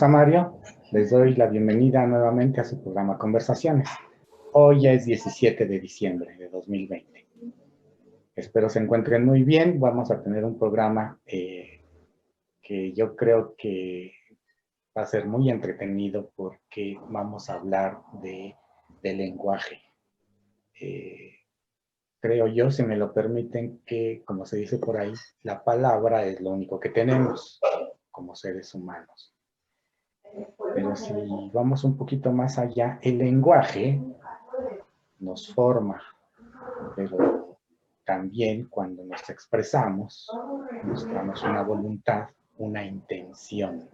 A Mario, les doy la bienvenida nuevamente a su programa Conversaciones. Hoy ya es 17 de diciembre de 2020. Espero se encuentren muy bien. Vamos a tener un programa que yo creo que va a ser muy entretenido porque vamos a hablar de lenguaje. Eh, Creo yo, si me lo permiten, que como se dice por ahí, la palabra es lo único que tenemos como seres humanos. Pero si vamos un poquito más allá, el lenguaje nos forma, pero también cuando nos expresamos, mostramos una voluntad, una intención.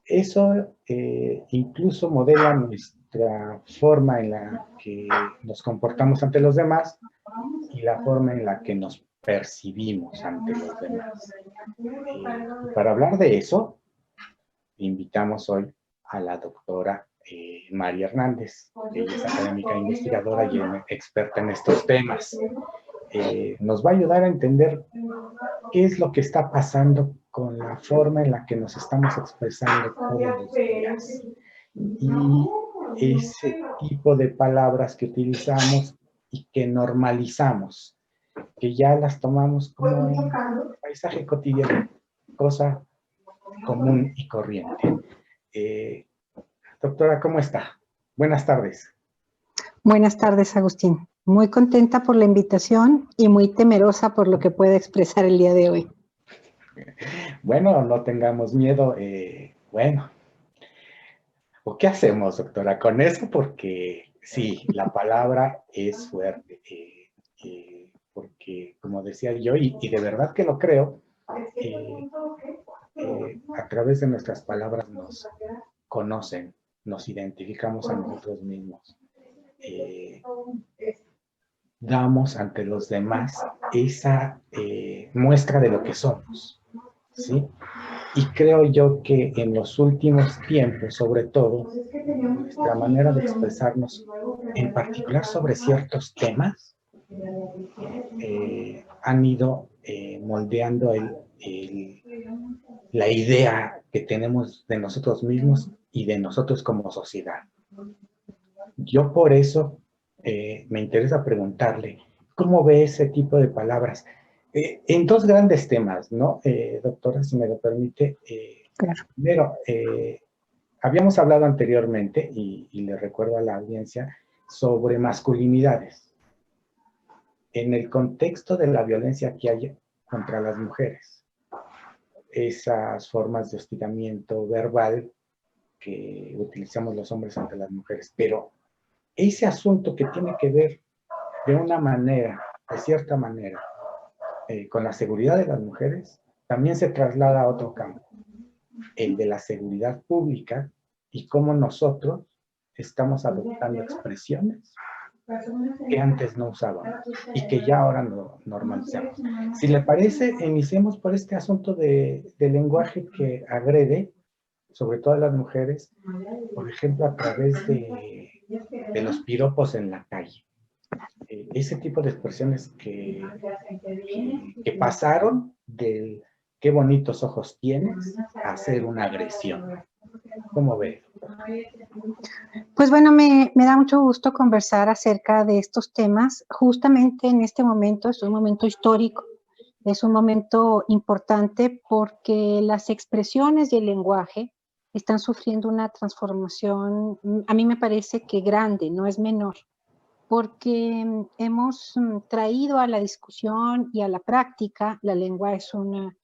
Eso incluso modela nuestra forma en la que nos comportamos ante los demás y la forma en la que nos percibimos ante los demás. Para hablar de eso, invitamos hoy a la doctora María Hernández. Ella es académica investigadora y experta en estos temas. Nos va a ayudar a entender qué es lo que está pasando con la forma en la que nos estamos expresando todos los días. Y ese tipo de palabras que utilizamos y que normalizamos, que ya las tomamos como un paisaje cotidiano, cosa común y corriente. Eh, Doctora, ¿cómo está? Buenas tardes. Buenas tardes, Agustín. Muy contenta por la invitación y muy temerosa por lo que pueda expresar el día de hoy. Bueno, no tengamos miedo. Bueno, ¿o qué hacemos, doctora, con eso? Porque sí, la palabra es fuerte. Porque, como decía yo, y de verdad que lo creo, eh, a través de nuestras palabras nos conocen, nos identificamos a nosotros mismos. Damos ante los demás esa muestra de lo que somos, ¿sí? Y creo yo que en los últimos tiempos, sobre todo, nuestra manera de expresarnos, en particular sobre ciertos temas, han ido moldeando la idea que tenemos de nosotros mismos y de nosotros como sociedad. Yo por eso me interesa preguntarle, ¿cómo ve ese tipo de palabras? En dos grandes temas, ¿no? Doctora, si me lo permite. Claro. Primero, habíamos hablado anteriormente, y le recuerdo a la audiencia, sobre masculinidades. En el contexto de la violencia que hay contra las mujeres, esas formas de hostigamiento verbal que utilizamos los hombres ante las mujeres, pero ese asunto que tiene que ver de una manera, de cierta manera, con la seguridad de las mujeres, también se traslada a otro campo, el de la seguridad pública y cómo nosotros estamos adoptando expresiones que antes no usábamos y que ya ahora no normalizamos. Si le parece, iniciemos por este asunto de lenguaje que agrede, sobre todo a las mujeres, por ejemplo, a través de los piropos en la calle. Ese tipo de expresiones que pasaron del qué bonitos ojos tienes a ser una agresión. ¿Cómo ve? Pues bueno, me da mucho gusto conversar acerca de estos temas. Justamente en este momento, es un momento histórico, es un momento importante porque las expresiones y el lenguaje están sufriendo una transformación, a mí me parece que grande, no es menor, porque hemos traído a la discusión y a la práctica, la lengua es un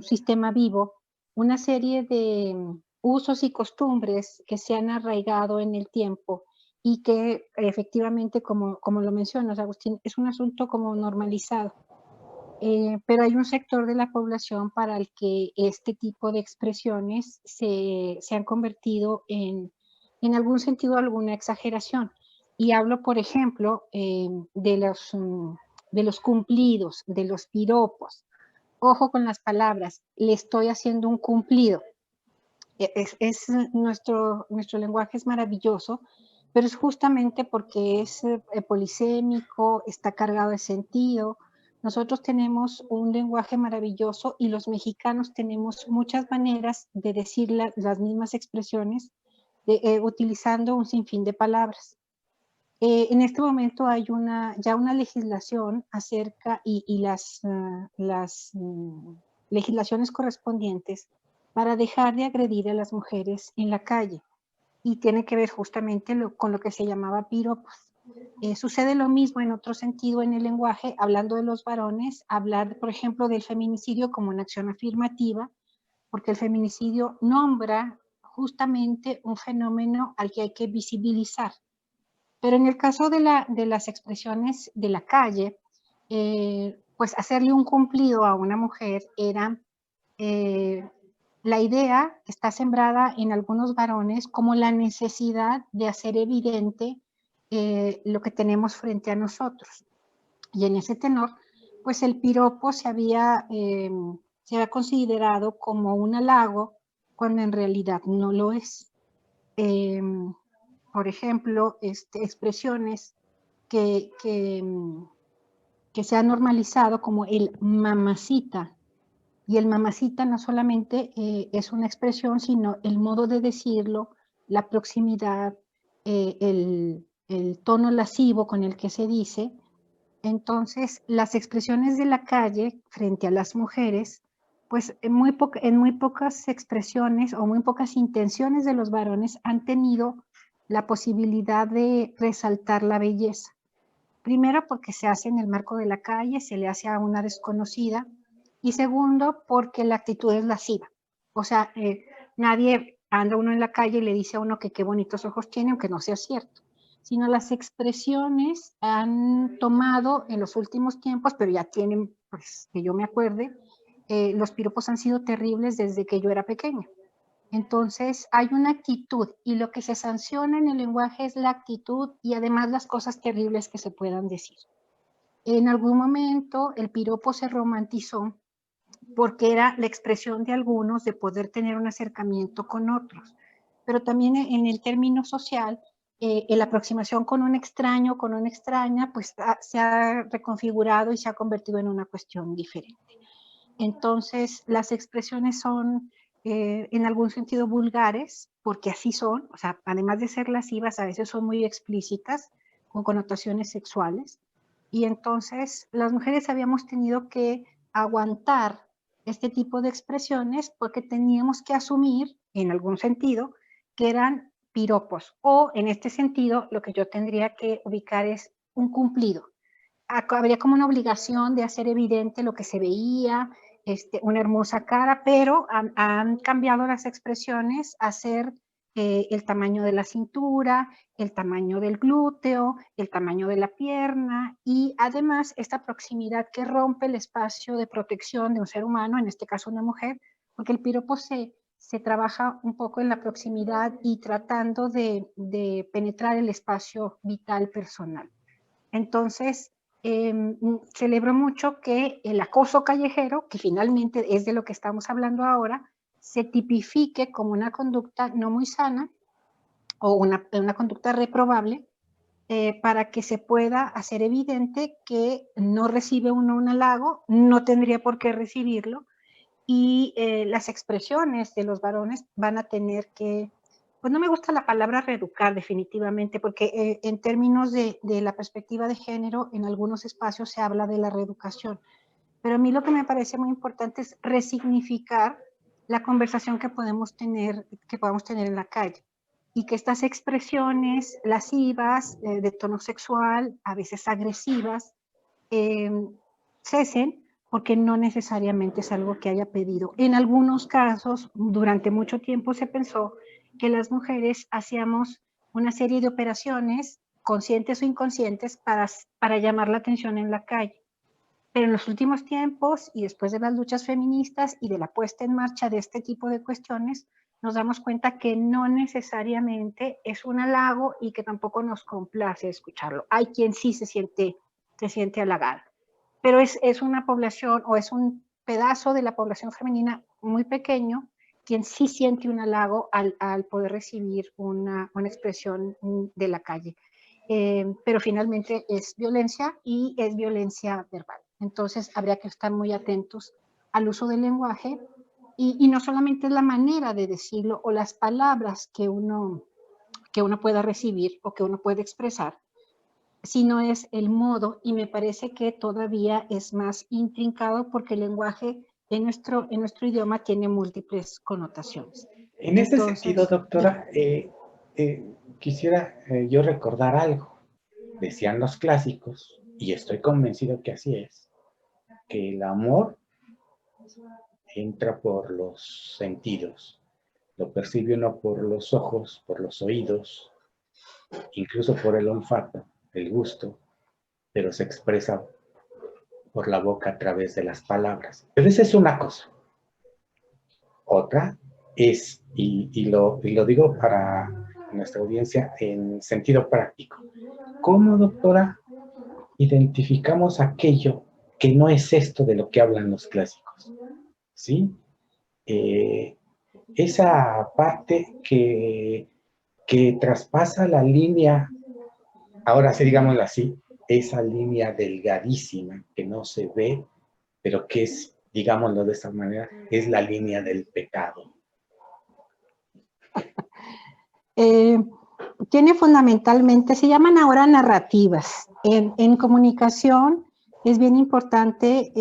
sistema vivo, una serie de usos y costumbres que se han arraigado en el tiempo y que efectivamente, como lo mencionas, Agustín, es un asunto como normalizado. Pero hay un sector de la población para el que este tipo de expresiones se han convertido en algún sentido, alguna exageración. Y hablo, por ejemplo, de los cumplidos, de los piropos. Ojo con las palabras, le estoy haciendo un cumplido. Nuestro lenguaje es maravilloso, pero es justamente porque es polisémico, está cargado de sentido. Nosotros tenemos un lenguaje maravilloso y los mexicanos tenemos muchas maneras de decir las mismas expresiones utilizando un sinfín de palabras. En este momento hay ya una legislación acerca y las legislaciones correspondientes para dejar de agredir a las mujeres en la calle. Y tiene que ver justamente con lo que se llamaba piropos. Sucede lo mismo en otro sentido en el lenguaje, hablando de los varones, hablar, por ejemplo, del feminicidio como una acción afirmativa, porque el feminicidio nombra justamente un fenómeno al que hay que visibilizar. Pero en el caso de las expresiones de la calle, pues hacerle un cumplido a una mujer era, la idea está sembrada en algunos varones como la necesidad de hacer evidente lo que tenemos frente a nosotros. Y en ese tenor, pues el piropo se había considerado como un halago cuando en realidad no lo es. Por ejemplo, expresiones que se han normalizado como el mamacita. Y el mamacita no solamente es una expresión, sino el modo de decirlo, la proximidad, el tono lascivo con el que se dice. Entonces, las expresiones de la calle frente a las mujeres, pues en muy pocas expresiones o muy pocas intenciones de los varones han tenido la posibilidad de resaltar la belleza. Primero, porque se hace en el marco de la calle, se le hace a una desconocida, y segundo, porque la actitud es lasciva. O sea, nadie anda uno en la calle y le dice a uno que qué bonitos ojos tiene, aunque no sea cierto, sino las expresiones han tomado en los últimos tiempos, pero ya tienen, pues, que yo me acuerde, los piropos han sido terribles desde que yo era pequeña. Entonces, hay una actitud y lo que se sanciona en el lenguaje es la actitud y además las cosas terribles que se puedan decir. En algún momento el piropo se romantizó porque era la expresión de algunos de poder tener un acercamiento con otros, pero también en el término social, la aproximación con un extraño, con una extraña, pues se ha reconfigurado y se ha convertido en una cuestión diferente. Entonces, las expresiones son en algún sentido vulgares, porque así son, o sea, además de ser lascivas, a veces son muy explícitas, con connotaciones sexuales. Y entonces, las mujeres habíamos tenido que aguantar este tipo de expresiones porque teníamos que asumir, en algún sentido, que eran piropos. O, en este sentido, lo que yo tendría que ubicar es un cumplido. Habría como una obligación de hacer evidente lo que se veía, una hermosa cara, pero han cambiado las expresiones a ser el tamaño de la cintura, el tamaño del glúteo, el tamaño de la pierna y además esta proximidad que rompe el espacio de protección de un ser humano, en este caso una mujer, porque el piropo se trabaja un poco en la proximidad y tratando de penetrar el espacio vital personal. Entonces, celebro mucho que el acoso callejero, que finalmente es de lo que estamos hablando ahora, se tipifique como una conducta no muy sana o una conducta reprobable para que se pueda hacer evidente que no recibe uno un halago, no tendría por qué recibirlo, y las expresiones de los varones van a tener que, pues no me gusta la palabra reeducar definitivamente, porque en términos de la perspectiva de género, en algunos espacios se habla de la reeducación, pero a mí lo que me parece muy importante es resignificar la conversación que podamos tener en la calle y que estas expresiones lascivas, de tono sexual, a veces agresivas, eh, cesen porque no necesariamente es algo que haya pedido. En algunos casos, durante mucho tiempo se pensó que las mujeres hacíamos una serie de operaciones, conscientes o inconscientes, para llamar la atención en la calle. Pero en los últimos tiempos y después de las luchas feministas y de la puesta en marcha de este tipo de cuestiones, nos damos cuenta que no necesariamente es un halago y que tampoco nos complace escucharlo. Hay quien sí se siente halagada, pero es una población o es un pedazo de la población femenina muy pequeño quien sí siente un halago al poder recibir una expresión de la calle. Pero finalmente es violencia y es violencia verbal. Entonces habría que estar muy atentos al uso del lenguaje y no solamente es la manera de decirlo o las palabras que uno pueda recibir o que uno puede expresar, sino es el modo, y me parece que todavía es más intrincado porque el lenguaje en nuestro idioma tiene múltiples connotaciones. En ese sentido, Entonces, doctora, quisiera yo recordar algo. Decían los clásicos, y estoy convencido que así es, que el amor entra por los sentidos, lo percibe uno por los ojos, por los oídos, incluso por el olfato, el gusto, pero se expresa por la boca a través de las palabras. Pero esa es una cosa. Otra es, y lo digo para nuestra audiencia en sentido práctico, ¿cómo, doctora, identificamos aquello que no es esto de lo que hablan los clásicos? ¿Sí? Esa parte que traspasa la línea, ahora sí digámoslo así, esa línea delgadísima que no se ve, pero que es, digámoslo de esta manera, es la línea del pecado. Tiene fundamentalmente, se llaman ahora narrativas. En comunicación es bien importante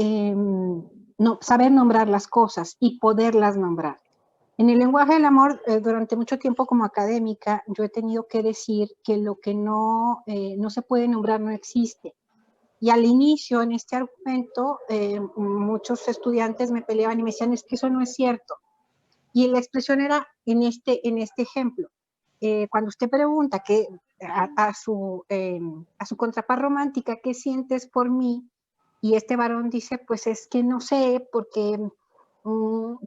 saber nombrar las cosas y poderlas nombrar. En el lenguaje del amor, durante mucho tiempo como académica, yo he tenido que decir que lo que no se puede nombrar no existe. Y al inicio, en este argumento, muchos estudiantes me peleaban y me decían, es que eso no es cierto. Y la expresión era en este ejemplo. Cuando usted pregunta a su contraparte romántica, ¿qué sientes por mí? Y este varón dice, pues es que no sé, porque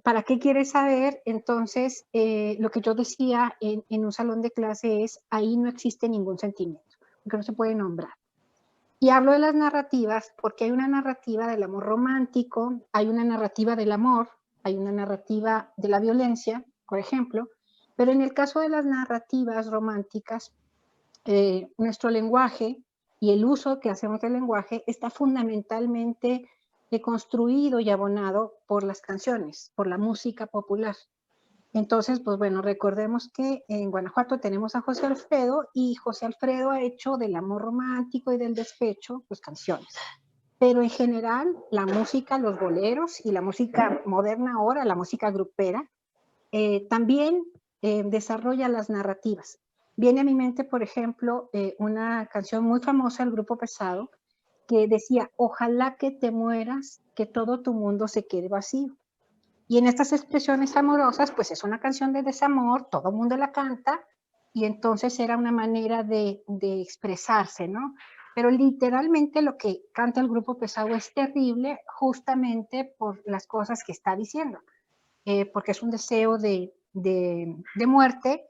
¿para qué quieres saber? Entonces, lo que yo decía en un salón de clase es, ahí no existe ningún sentimiento, porque no se puede nombrar. Y hablo de las narrativas porque hay una narrativa del amor romántico, hay una narrativa del amor, hay una narrativa de la violencia, por ejemplo, pero en el caso de las narrativas románticas, nuestro lenguaje y el uso que hacemos del lenguaje está fundamentalmente construido y abonado por las canciones, por la música popular. Entonces, pues bueno, recordemos que en Guanajuato tenemos a José Alfredo y José Alfredo ha hecho del amor romántico y del despecho, pues canciones. Pero en general, la música, los boleros y la música moderna ahora, la música grupera, también desarrolla las narrativas. Viene a mi mente, por ejemplo, una canción muy famosa del Grupo Pesado que decía, ojalá que te mueras, que todo tu mundo se quede vacío. Y en estas expresiones amorosas, pues es una canción de desamor, todo el mundo la canta, y entonces era una manera de expresarse, ¿no? Pero literalmente lo que canta el Grupo Pesado es terrible justamente por las cosas que está diciendo, porque es un deseo de muerte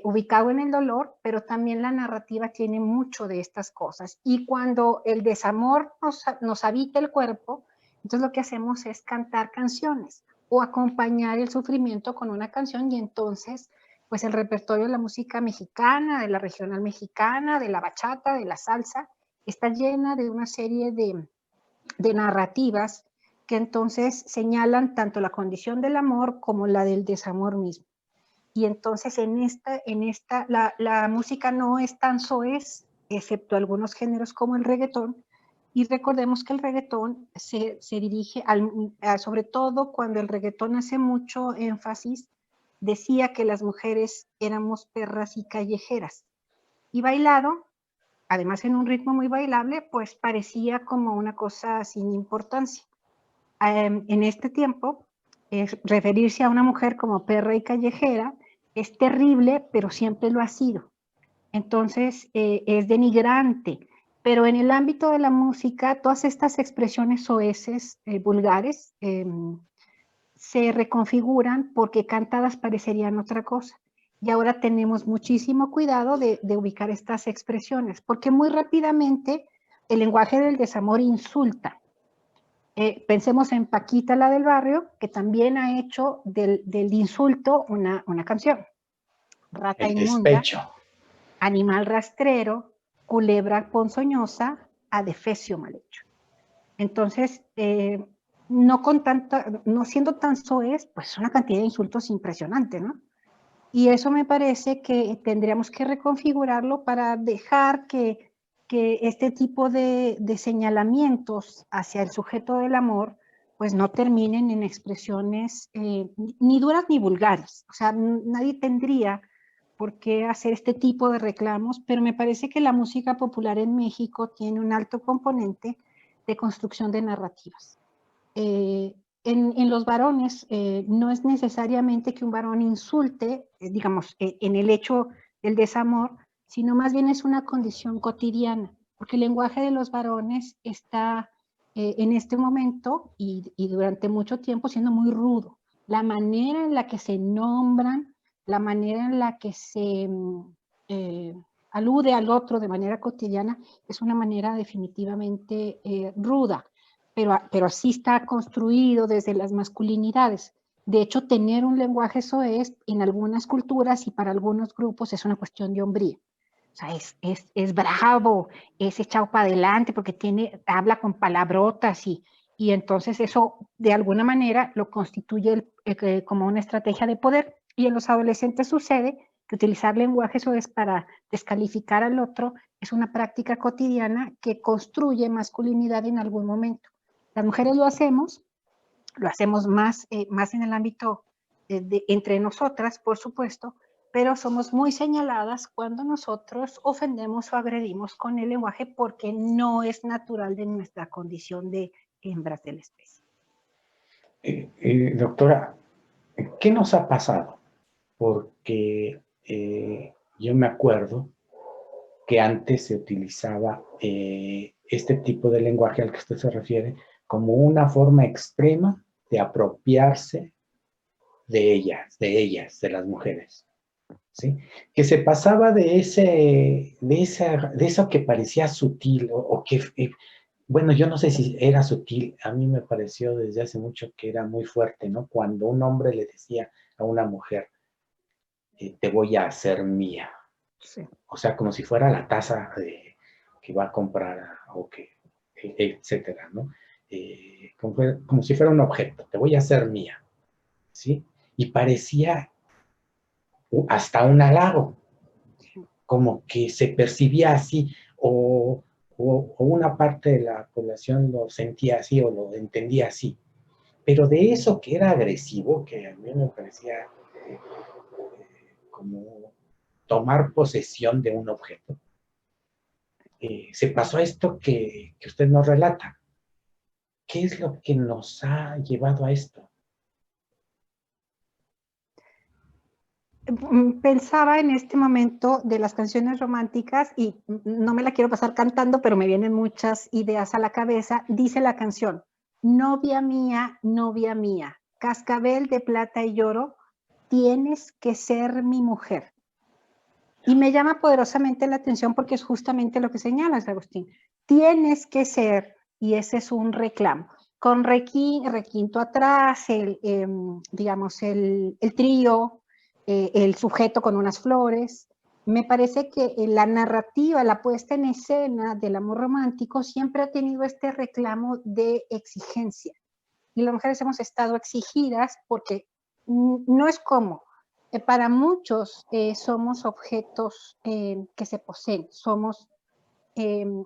ubicado en el dolor, pero también la narrativa tiene mucho de estas cosas. Y cuando el desamor nos habita el cuerpo, entonces lo que hacemos es cantar canciones o acompañar el sufrimiento con una canción y entonces pues el repertorio de la música mexicana, de la regional mexicana, de la bachata, de la salsa, está llena de una serie de narrativas que entonces señalan tanto la condición del amor como la del desamor mismo. Y entonces la música no es tan soez, excepto algunos géneros como el reggaetón, y recordemos que el reggaetón se dirige, sobre todo cuando el reggaetón hace mucho énfasis, decía que las mujeres éramos perras y callejeras. Y bailado, además en un ritmo muy bailable, pues parecía como una cosa sin importancia. En este tiempo, referirse a una mujer como perra y callejera es terrible, pero siempre lo ha sido. Entonces, es denigrante. Pero en el ámbito de la música, todas estas expresiones soeces, vulgares, se reconfiguran porque cantadas parecerían otra cosa. Y ahora tenemos muchísimo cuidado de ubicar estas expresiones, porque muy rápidamente el lenguaje del desamor insulta. Pensemos en Paquita, la del barrio, que también ha hecho del insulto una canción. Rata El inmunda, despecho. animal rastrero, culebra ponzoñosa, adefesio mal hecho. Entonces, no con tanta, no siendo tan soez, pues una cantidad de insultos impresionante, ¿no? Y eso me parece que tendríamos que reconfigurarlo para dejar que este tipo de señalamientos hacia el sujeto del amor, pues no terminen en expresiones ni duras ni vulgares. O sea, nadie tendría por qué hacer este tipo de reclamos, pero me parece que la música popular en México tiene un alto componente de construcción de narrativas. Eh, en los varones no es necesariamente que un varón insulte, digamos, en el hecho del desamor, sino más bien es una condición cotidiana, porque el lenguaje de los varones está en este momento y durante mucho tiempo siendo muy rudo. La manera en la que se nombran, la manera en la que se eh, alude al otro de manera cotidiana es una manera definitivamente ruda, pero así está construido desde las masculinidades. De hecho, tener un lenguaje soez en algunas culturas y para algunos grupos es una cuestión de hombría. O sea, es bravo, es echado para adelante porque habla con palabrotas y entonces eso de alguna manera lo constituye como una estrategia de poder. Y en los adolescentes sucede que utilizar lenguaje soez para descalificar al otro es una práctica cotidiana que construye masculinidad en algún momento. Las mujeres lo hacemos más en el ámbito entre nosotras, por supuesto, pero somos muy señaladas cuando nosotros ofendemos o agredimos con el lenguaje porque no es natural de nuestra condición de hembras de la especie. Doctora, ¿qué nos ha pasado? Porque yo me acuerdo que antes se utilizaba este tipo de lenguaje al que usted se refiere como una forma extrema de apropiarse de las mujeres, ¿sí? Que se pasaba de eso que parecía sutil o que, bueno, yo no sé si era sutil, a mí me pareció desde hace mucho que era muy fuerte, ¿no? Cuando un hombre le decía a una mujer, te voy a hacer mía. Sí. O sea, como si fuera la taza que va a comprar o que, etcétera, ¿no? Como si fuera un objeto, te voy a hacer mía, ¿sí? Y parecía hasta un halago, como que se percibía así, o una parte de la población lo sentía así o lo entendía así. Pero de eso que era agresivo, que a mí me parecía como tomar posesión de un objeto, se pasó a esto que usted nos relata. ¿Qué es lo que nos ha llevado a esto? Pensaba en este momento de las canciones románticas y no me la quiero pasar cantando, pero me vienen muchas ideas a la cabeza. Dice la canción, novia mía, cascabel de plata y oro, tienes que ser mi mujer. Y me llama poderosamente la atención porque es justamente lo que señalas, Agustín. Tienes que ser, y ese es un reclamo. Con requinto atrás, digamos, el trío, el sujeto con unas flores. Me parece que la narrativa, la puesta en escena del amor romántico siempre ha tenido este reclamo de exigencia. Y las mujeres hemos estado exigidas porque no es como, para muchos somos objetos que se poseen, somos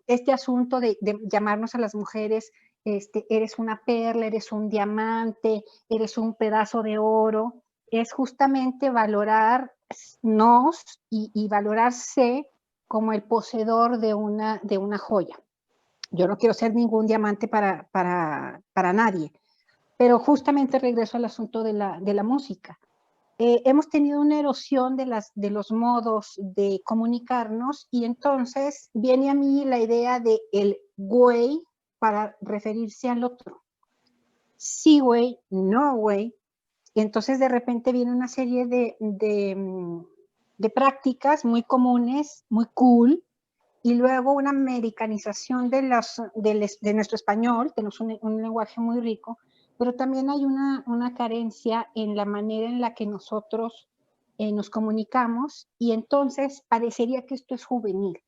este asunto de llamarnos a las mujeres, eres una perla, eres un diamante, eres un pedazo de oro, es justamente valorarnos y valorarse como el poseedor de una joya. Yo no quiero ser ningún diamante para nadie, pero justamente regreso al asunto de la música. Hemos tenido una erosión de los modos de comunicarnos y entonces viene a mí la idea de el güey para referirse al otro. Sí, güey, no, güey. Y entonces de repente viene una serie de prácticas muy comunes, muy cool, y luego una americanización de nuestro español, tenemos un lenguaje muy rico, pero también hay una carencia en la manera en la que nosotros nos comunicamos y entonces parecería que esto es juvenil.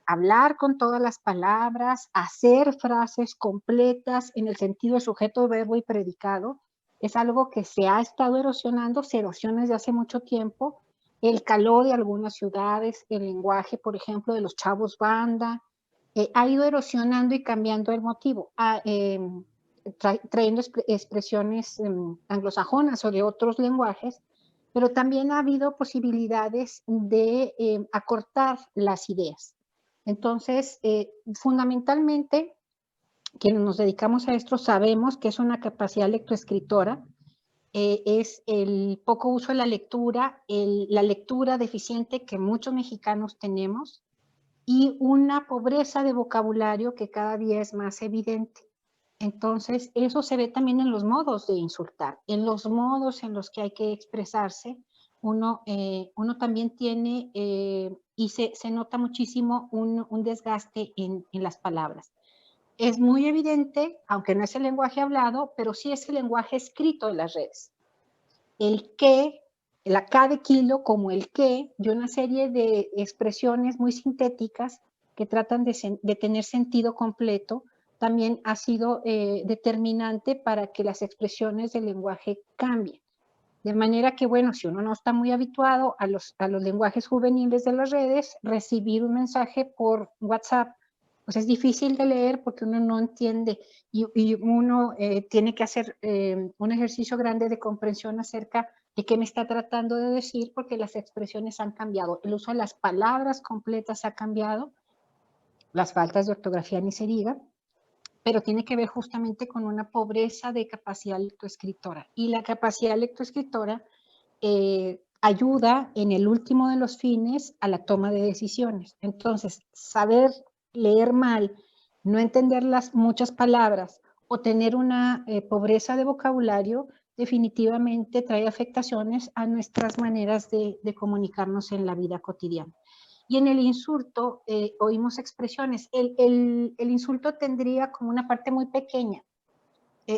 hablar con todas las palabras, hacer frases completas en el sentido de sujeto, verbo y predicado, es algo que se ha estado erosionando, se erosiona desde hace mucho tiempo. El calor de algunas ciudades, el lenguaje, por ejemplo, de los chavos banda, ha ido erosionando y cambiando el motivo, trayendo expresiones anglosajonas o de otros lenguajes, pero también ha habido posibilidades de acortar las ideas. Entonces, fundamentalmente, quienes nos dedicamos a esto sabemos que es una capacidad lectoescritora, es el poco uso de la lectura deficiente que muchos mexicanos tenemos y una pobreza de vocabulario que cada día es más evidente. Entonces, eso se ve también en los modos de insultar, en los modos en los que hay que expresarse. Uno también tiene, y se nota muchísimo un desgaste en las palabras. Es muy evidente, aunque no es el lenguaje hablado, pero sí es el lenguaje escrito de las redes. El qué, la K de kilo como el qué, y una serie de expresiones muy sintéticas que tratan de tener sentido completo, también ha sido determinante para que las expresiones del lenguaje cambien. De manera que, bueno, si uno no está muy habituado a los lenguajes juveniles de las redes, recibir un mensaje por WhatsApp, pues es difícil de leer porque uno no entiende y uno tiene que hacer un ejercicio grande de comprensión acerca de qué me está tratando de decir porque las expresiones han cambiado. El uso de las palabras completas ha cambiado, las faltas de ortografía ni se diga, pero tiene que ver justamente con una pobreza de capacidad lectoescritora. Y la capacidad lectoescritora ayuda en el último de los fines a la toma de decisiones. Entonces, saber leer mal, no entender las muchas palabras o tener una pobreza de vocabulario definitivamente trae afectaciones a nuestras maneras de comunicarnos en la vida cotidiana. Y en el insulto oímos expresiones. El insulto tendría como una parte muy pequeña,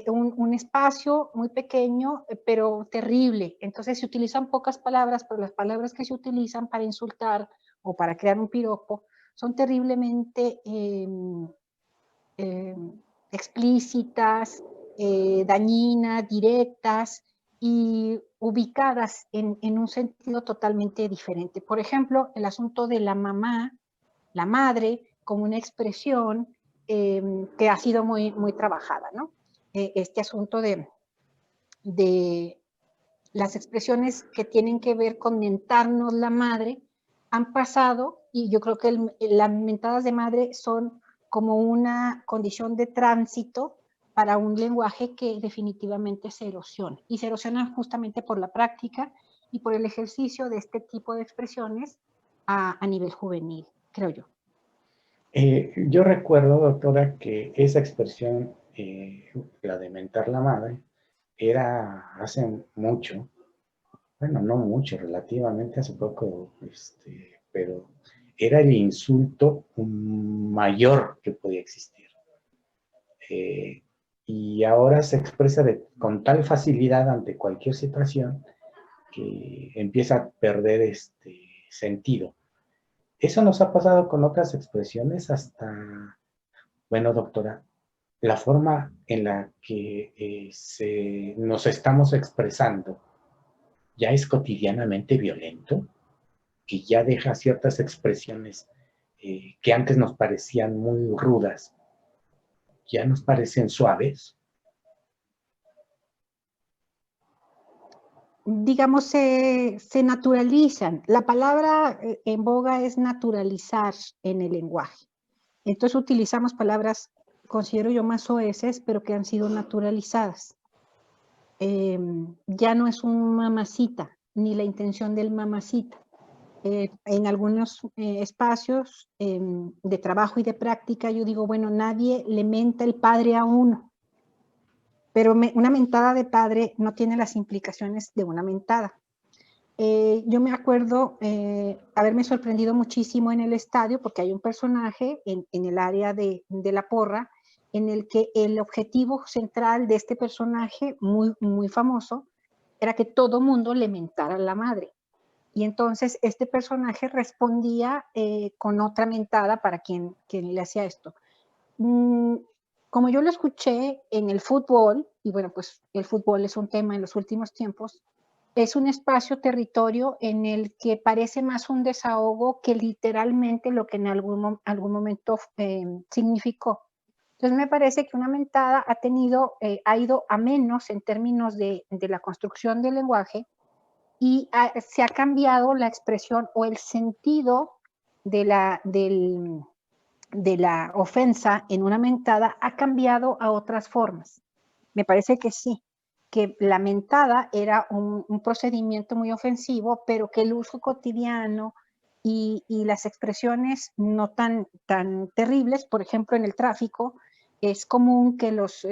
un espacio muy pequeño, pero terrible. Entonces se utilizan pocas palabras, pero las palabras que se utilizan para insultar o para crear un piropo son terriblemente explícitas, dañinas, directas y ubicadas en un sentido totalmente diferente. Por ejemplo, el asunto de la mamá, la madre, como una expresión que ha sido muy trabajada, ¿no? Este asunto de las expresiones que tienen que ver con mentarnos la madre han pasado y yo creo que las mentadas de madre son como una condición de tránsito para un lenguaje que definitivamente se erosiona. Y se erosiona justamente por la práctica y por el ejercicio de este tipo de expresiones a nivel juvenil, creo yo. Yo recuerdo, doctora, que esa expresión, la de mentar la madre, era hace mucho, bueno, no mucho, relativamente hace poco, pero era el insulto mayor que podía existir. Y ahora se expresa con tal facilidad ante cualquier situación que empieza a perder sentido. Eso nos ha pasado con otras expresiones hasta, bueno, doctora, la forma en la que nos estamos expresando ya es cotidianamente violento, que ya deja ciertas expresiones que antes nos parecían muy rudas, ya nos parecen suaves. Digamos, se naturalizan. La palabra en boga es naturalizar en el lenguaje. Entonces utilizamos palabras, considero yo, más soeces, pero que han sido naturalizadas. Ya no es un mamacita, ni la intención del mamacita. En algunos espacios de trabajo y de práctica, yo digo, bueno, nadie le menta el padre a uno, pero una mentada de padre no tiene las implicaciones de una mentada. Yo me acuerdo haberme sorprendido muchísimo en el estadio porque hay un personaje en el área de la porra en el que el objetivo central de este personaje muy famoso era que todo mundo le mentara a la madre. Y entonces este personaje respondía con otra mentada para quien le hacía esto. Como yo lo escuché en el fútbol, y bueno, pues el fútbol es un tema en los últimos tiempos, es un espacio, territorio en el que parece más un desahogo que literalmente lo que en algún momento significó. Entonces me parece que una mentada ha ido a menos en términos de la construcción del lenguaje y se ha cambiado la expresión o el sentido de la ofensa en una mentada ha cambiado a otras formas. Me parece que sí, que la mentada era un procedimiento muy ofensivo, pero que el uso cotidiano y las expresiones no tan terribles, por ejemplo, en el tráfico, es común que los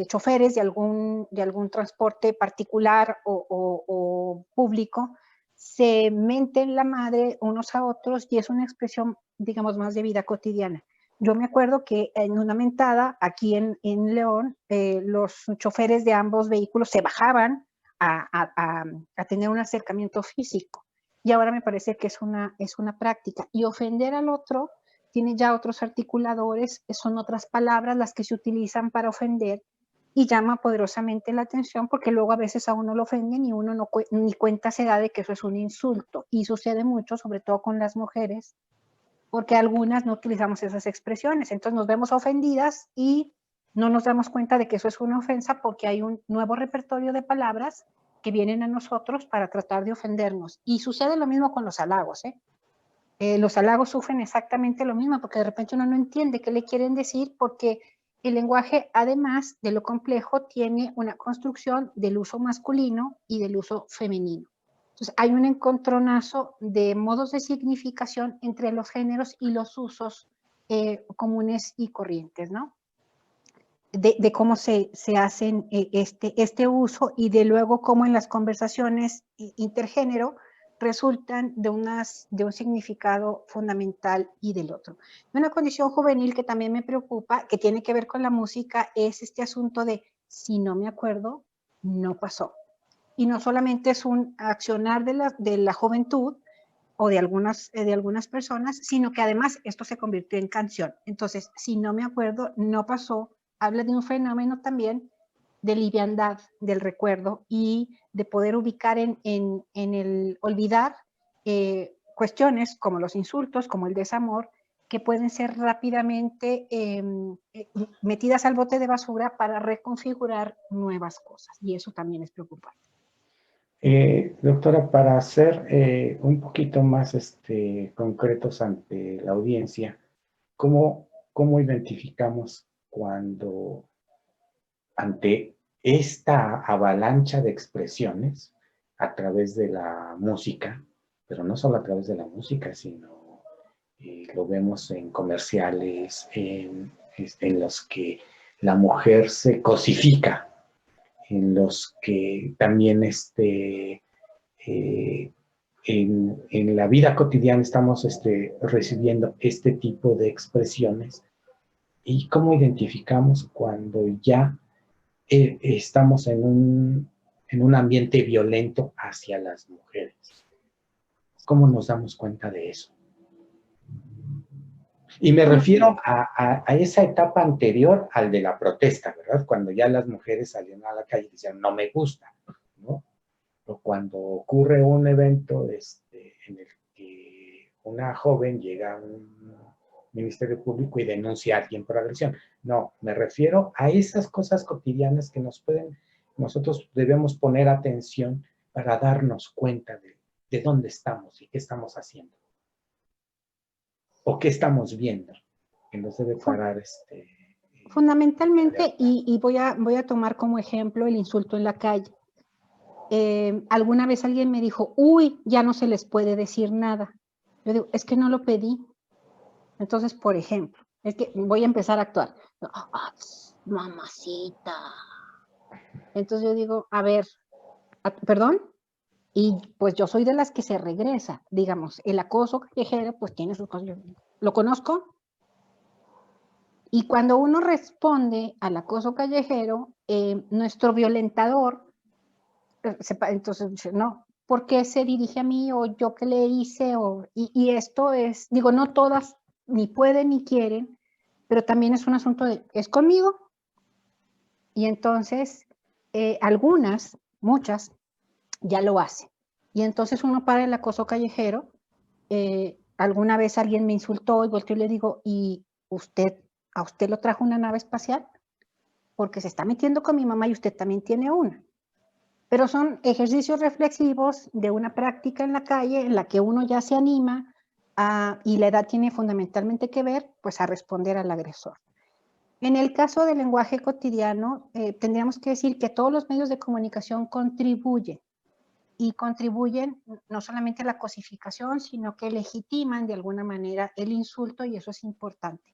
choferes de algún transporte particular o público se menten la madre unos a otros y es una expresión, digamos, más de vida cotidiana. Yo me acuerdo que en una mentada aquí en León, los choferes de ambos vehículos se bajaban a tener un acercamiento físico. Y ahora me parece que es una práctica. Y ofender al otro tiene ya otros articuladores, son otras palabras las que se utilizan para ofender y llama poderosamente la atención porque luego a veces a uno lo ofenden y uno no ni cuenta se da de que eso es un insulto. Y sucede mucho, sobre todo con las mujeres, porque algunas no utilizamos esas expresiones. Entonces nos vemos ofendidas y no nos damos cuenta de que eso es una ofensa porque hay un nuevo repertorio de palabras que vienen a nosotros para tratar de ofendernos. Y sucede lo mismo con los halagos, ¿eh? Los halagos sufren exactamente lo mismo porque de repente uno no entiende qué le quieren decir porque el lenguaje, además de lo complejo, tiene una construcción del uso masculino y del uso femenino. Entonces, hay un encontronazo de modos de significación entre los géneros y los usos comunes y corrientes, ¿no? De cómo se hacen este uso y de luego cómo en las conversaciones intergénero resultan de un significado fundamental y del otro. Una condición juvenil que también me preocupa, que tiene que ver con la música, es este asunto de si no me acuerdo, no pasó. Y no solamente es un accionar de la juventud o de algunas personas, sino que además esto se convirtió en canción. Entonces, si no me acuerdo, no pasó, habla de un fenómeno también de liviandad del recuerdo y de poder ubicar en el olvidar cuestiones como los insultos, como el desamor, que pueden ser rápidamente metidas al bote de basura para reconfigurar nuevas cosas. Y eso también es preocupante. Doctora, para ser un poquito más concretos ante la audiencia, ¿cómo identificamos cuando ante esta avalancha de expresiones a través de la música, pero no solo a través de la música, sino lo vemos en comerciales, en los que la mujer se cosifica, en los que también en la vida cotidiana estamos recibiendo este tipo de expresiones? ¿Y cómo identificamos cuando ya estamos en un ambiente violento hacia las mujeres? ¿Cómo nos damos cuenta de eso? Y me refiero a esa etapa anterior al de la protesta, ¿verdad? Cuando ya las mujeres salían a la calle y decían, no me gusta, ¿no? O cuando ocurre un evento en el que una joven llega a un ministerio público y denuncia a alguien por agresión. No, me refiero a esas cosas cotidianas que nosotros debemos poner atención para darnos cuenta de dónde estamos y qué estamos haciendo. O qué estamos viendo, que nos debe parar fundamentalmente, y voy a tomar como ejemplo el insulto en la calle. Alguna vez alguien me dijo, uy, ya no se les puede decir nada. Yo digo, es que no lo pedí. Entonces, por ejemplo, es que voy a empezar a actuar. Ah, mamacita. Entonces yo digo, a ver, perdón, y pues yo soy de las que se regresa. Digamos, el acoso callejero pues tiene sus cosas. ¿Lo conozco? Y cuando uno responde al acoso callejero, nuestro violentador entonces dice, no, ¿por qué se dirige a mí o yo qué le hice? Y esto es, digo, no todas ni pueden ni quieren, pero también es un asunto de, ¿es conmigo? Y entonces, algunas, muchas, ya lo hacen. Y entonces uno para el acoso callejero. Alguna vez alguien me insultó y volteo y le digo, ¿y a usted lo trajo una nave espacial? Porque se está metiendo con mi mamá y usted también tiene una. Pero son ejercicios reflexivos de una práctica en la calle en la que uno ya se anima y la edad tiene fundamentalmente que ver pues a responder al agresor. En el caso del lenguaje cotidiano, tendríamos que decir que todos los medios de comunicación contribuyen y contribuyen no solamente a la cosificación, sino que legitiman de alguna manera el insulto y eso es importante.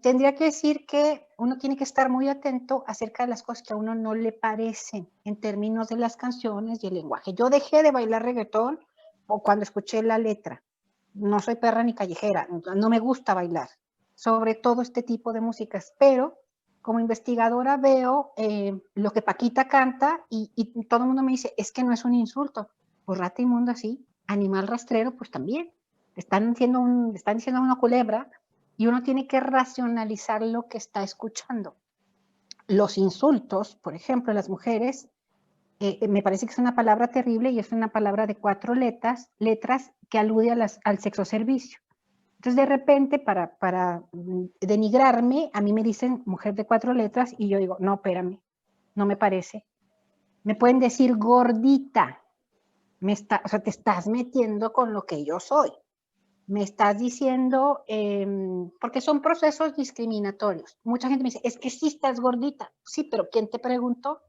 Tendría que decir que uno tiene que estar muy atento acerca de las cosas que a uno no le parecen en términos de las canciones y el lenguaje. Yo dejé de bailar reggaetón o cuando escuché la letra. No soy perra ni callejera, no me gusta bailar, sobre todo este tipo de músicas, pero como investigadora veo lo que Paquita canta y todo el mundo me dice, es que no es un insulto. Pues rata inmunda sí, animal rastrero pues también. Están diciendo una culebra y uno tiene que racionalizar lo que está escuchando. Los insultos, por ejemplo, las mujeres, me parece que es una palabra terrible y es una palabra de 4 letras que alude al sexo servicio. Entonces, de repente, para denigrarme, a mí me dicen mujer de 4 letras y yo digo, no, espérame, no me parece. Me pueden decir gordita, o sea, te estás metiendo con lo que yo soy. Me estás diciendo, porque son procesos discriminatorios. Mucha gente me dice, es que sí estás gordita. Sí, pero ¿quién te preguntó?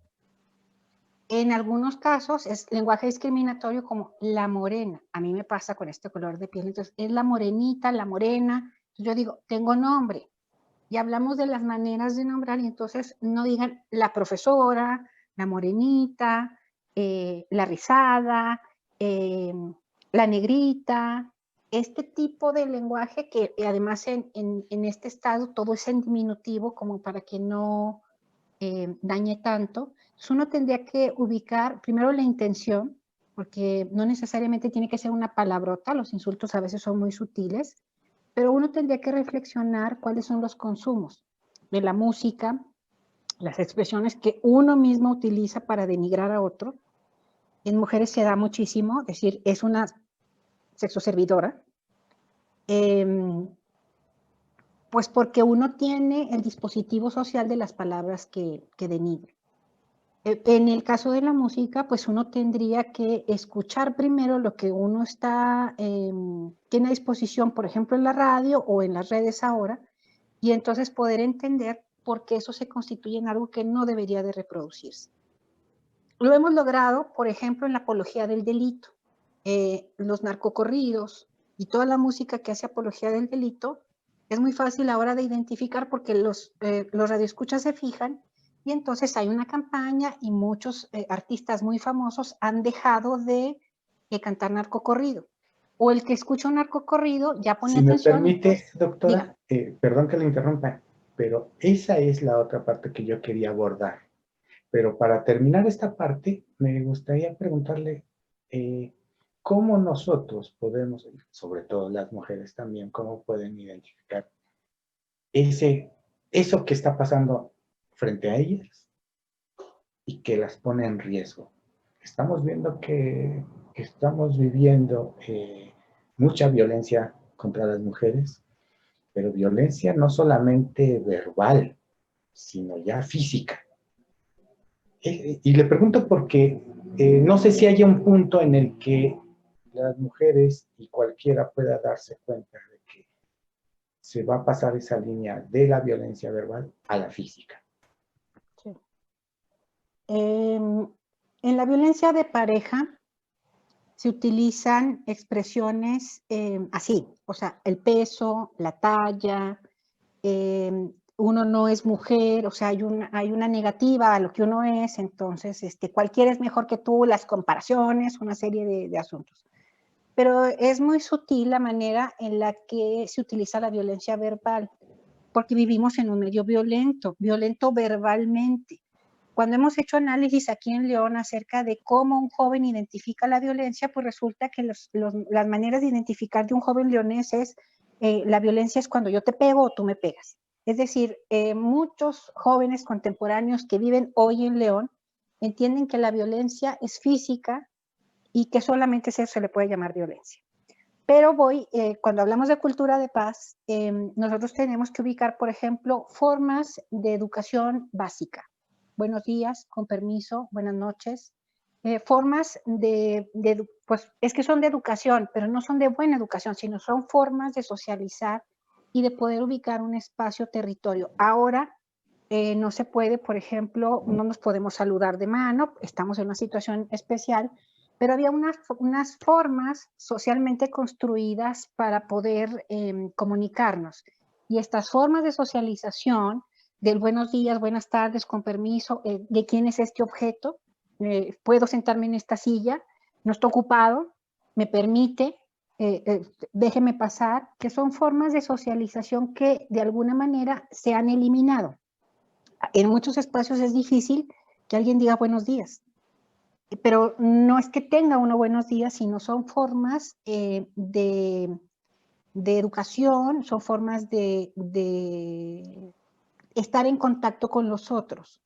En algunos casos es lenguaje discriminatorio como la morena. A mí me pasa con este color de piel. Entonces, es la morenita, la morena. Yo digo, tengo nombre. Y hablamos de las maneras de nombrar y entonces no digan la profesora, la morenita, la rizada, la negrita, este tipo de lenguaje que además en este estado todo es en diminutivo como para que no dañe tanto. Entonces uno tendría que ubicar primero la intención, porque no necesariamente tiene que ser una palabrota, los insultos a veces son muy sutiles, pero uno tendría que reflexionar cuáles son los consumos de la música, las expresiones que uno mismo utiliza para denigrar a otro. En mujeres se da muchísimo, es decir, es una sexoservidora, pues porque uno tiene el dispositivo social de las palabras que denigra. En el caso de la música, pues uno tendría que escuchar primero lo que uno tiene a disposición, por ejemplo, en la radio o en las redes ahora, y entonces poder entender por qué eso se constituye en algo que no debería de reproducirse. Lo hemos logrado, por ejemplo, en la apología del delito. Los narcocorridos y toda la música que hace apología del delito es muy fácil ahora de identificar porque los radioescuchas se fijan y entonces hay una campaña y muchos artistas muy famosos han dejado de cantar narcocorrido. O el que escucha un narcocorrido ya pone Si me atención. permite, Diga. doctora, perdón que le interrumpa, pero esa es la otra parte que yo quería abordar. Pero para terminar esta parte, me gustaría preguntarle cómo nosotros podemos, sobre todo las mujeres también, cómo pueden identificar eso que está pasando frente a ellas y que las pone en riesgo. Estamos viendo que estamos viviendo mucha violencia contra las mujeres, pero violencia no solamente verbal, sino ya física. Y le pregunto porque no sé si haya un punto en el que las mujeres y cualquiera pueda darse cuenta de que se va a pasar esa línea de la violencia verbal a la física. Sí. En la violencia de pareja se utilizan expresiones así, o sea, el peso, la talla, uno no es mujer, o sea, hay una negativa a lo que uno es, entonces cualquiera es mejor que tú, las comparaciones, una serie de asuntos. Pero es muy sutil la manera en la que se utiliza la violencia verbal, porque vivimos en un medio violento, violento verbalmente. cuando hemos hecho análisis aquí en León acerca de cómo un joven identifica la violencia, pues resulta que las maneras de identificar de un joven leonés es, la violencia es cuando yo te pego o tú me pegas. Es decir, muchos jóvenes contemporáneos que viven hoy en León entienden que la violencia es física y que solamente eso se le puede llamar violencia. Pero cuando hablamos de cultura de paz, nosotros tenemos que ubicar, por ejemplo, formas de educación básica. Buenos días, con permiso, buenas noches. Formas pues es que son de educación, pero no son de buena educación, sino son formas de socializar y de poder ubicar un espacio, territorio. Ahora no se puede, por ejemplo, no nos podemos saludar de mano, estamos en una situación especial, pero había unas formas socialmente construidas para poder comunicarnos. Y estas formas de socialización, del buenos días, buenas tardes, con permiso, de quién es este objeto, puedo sentarme en esta silla, no estoy ocupado, me permite, déjeme pasar, que son formas de socialización que de alguna manera se han eliminado. En muchos espacios es difícil que alguien diga buenos días, pero no es que tenga uno buenos días, sino son formas de educación, son formas de estar en contacto con los otros.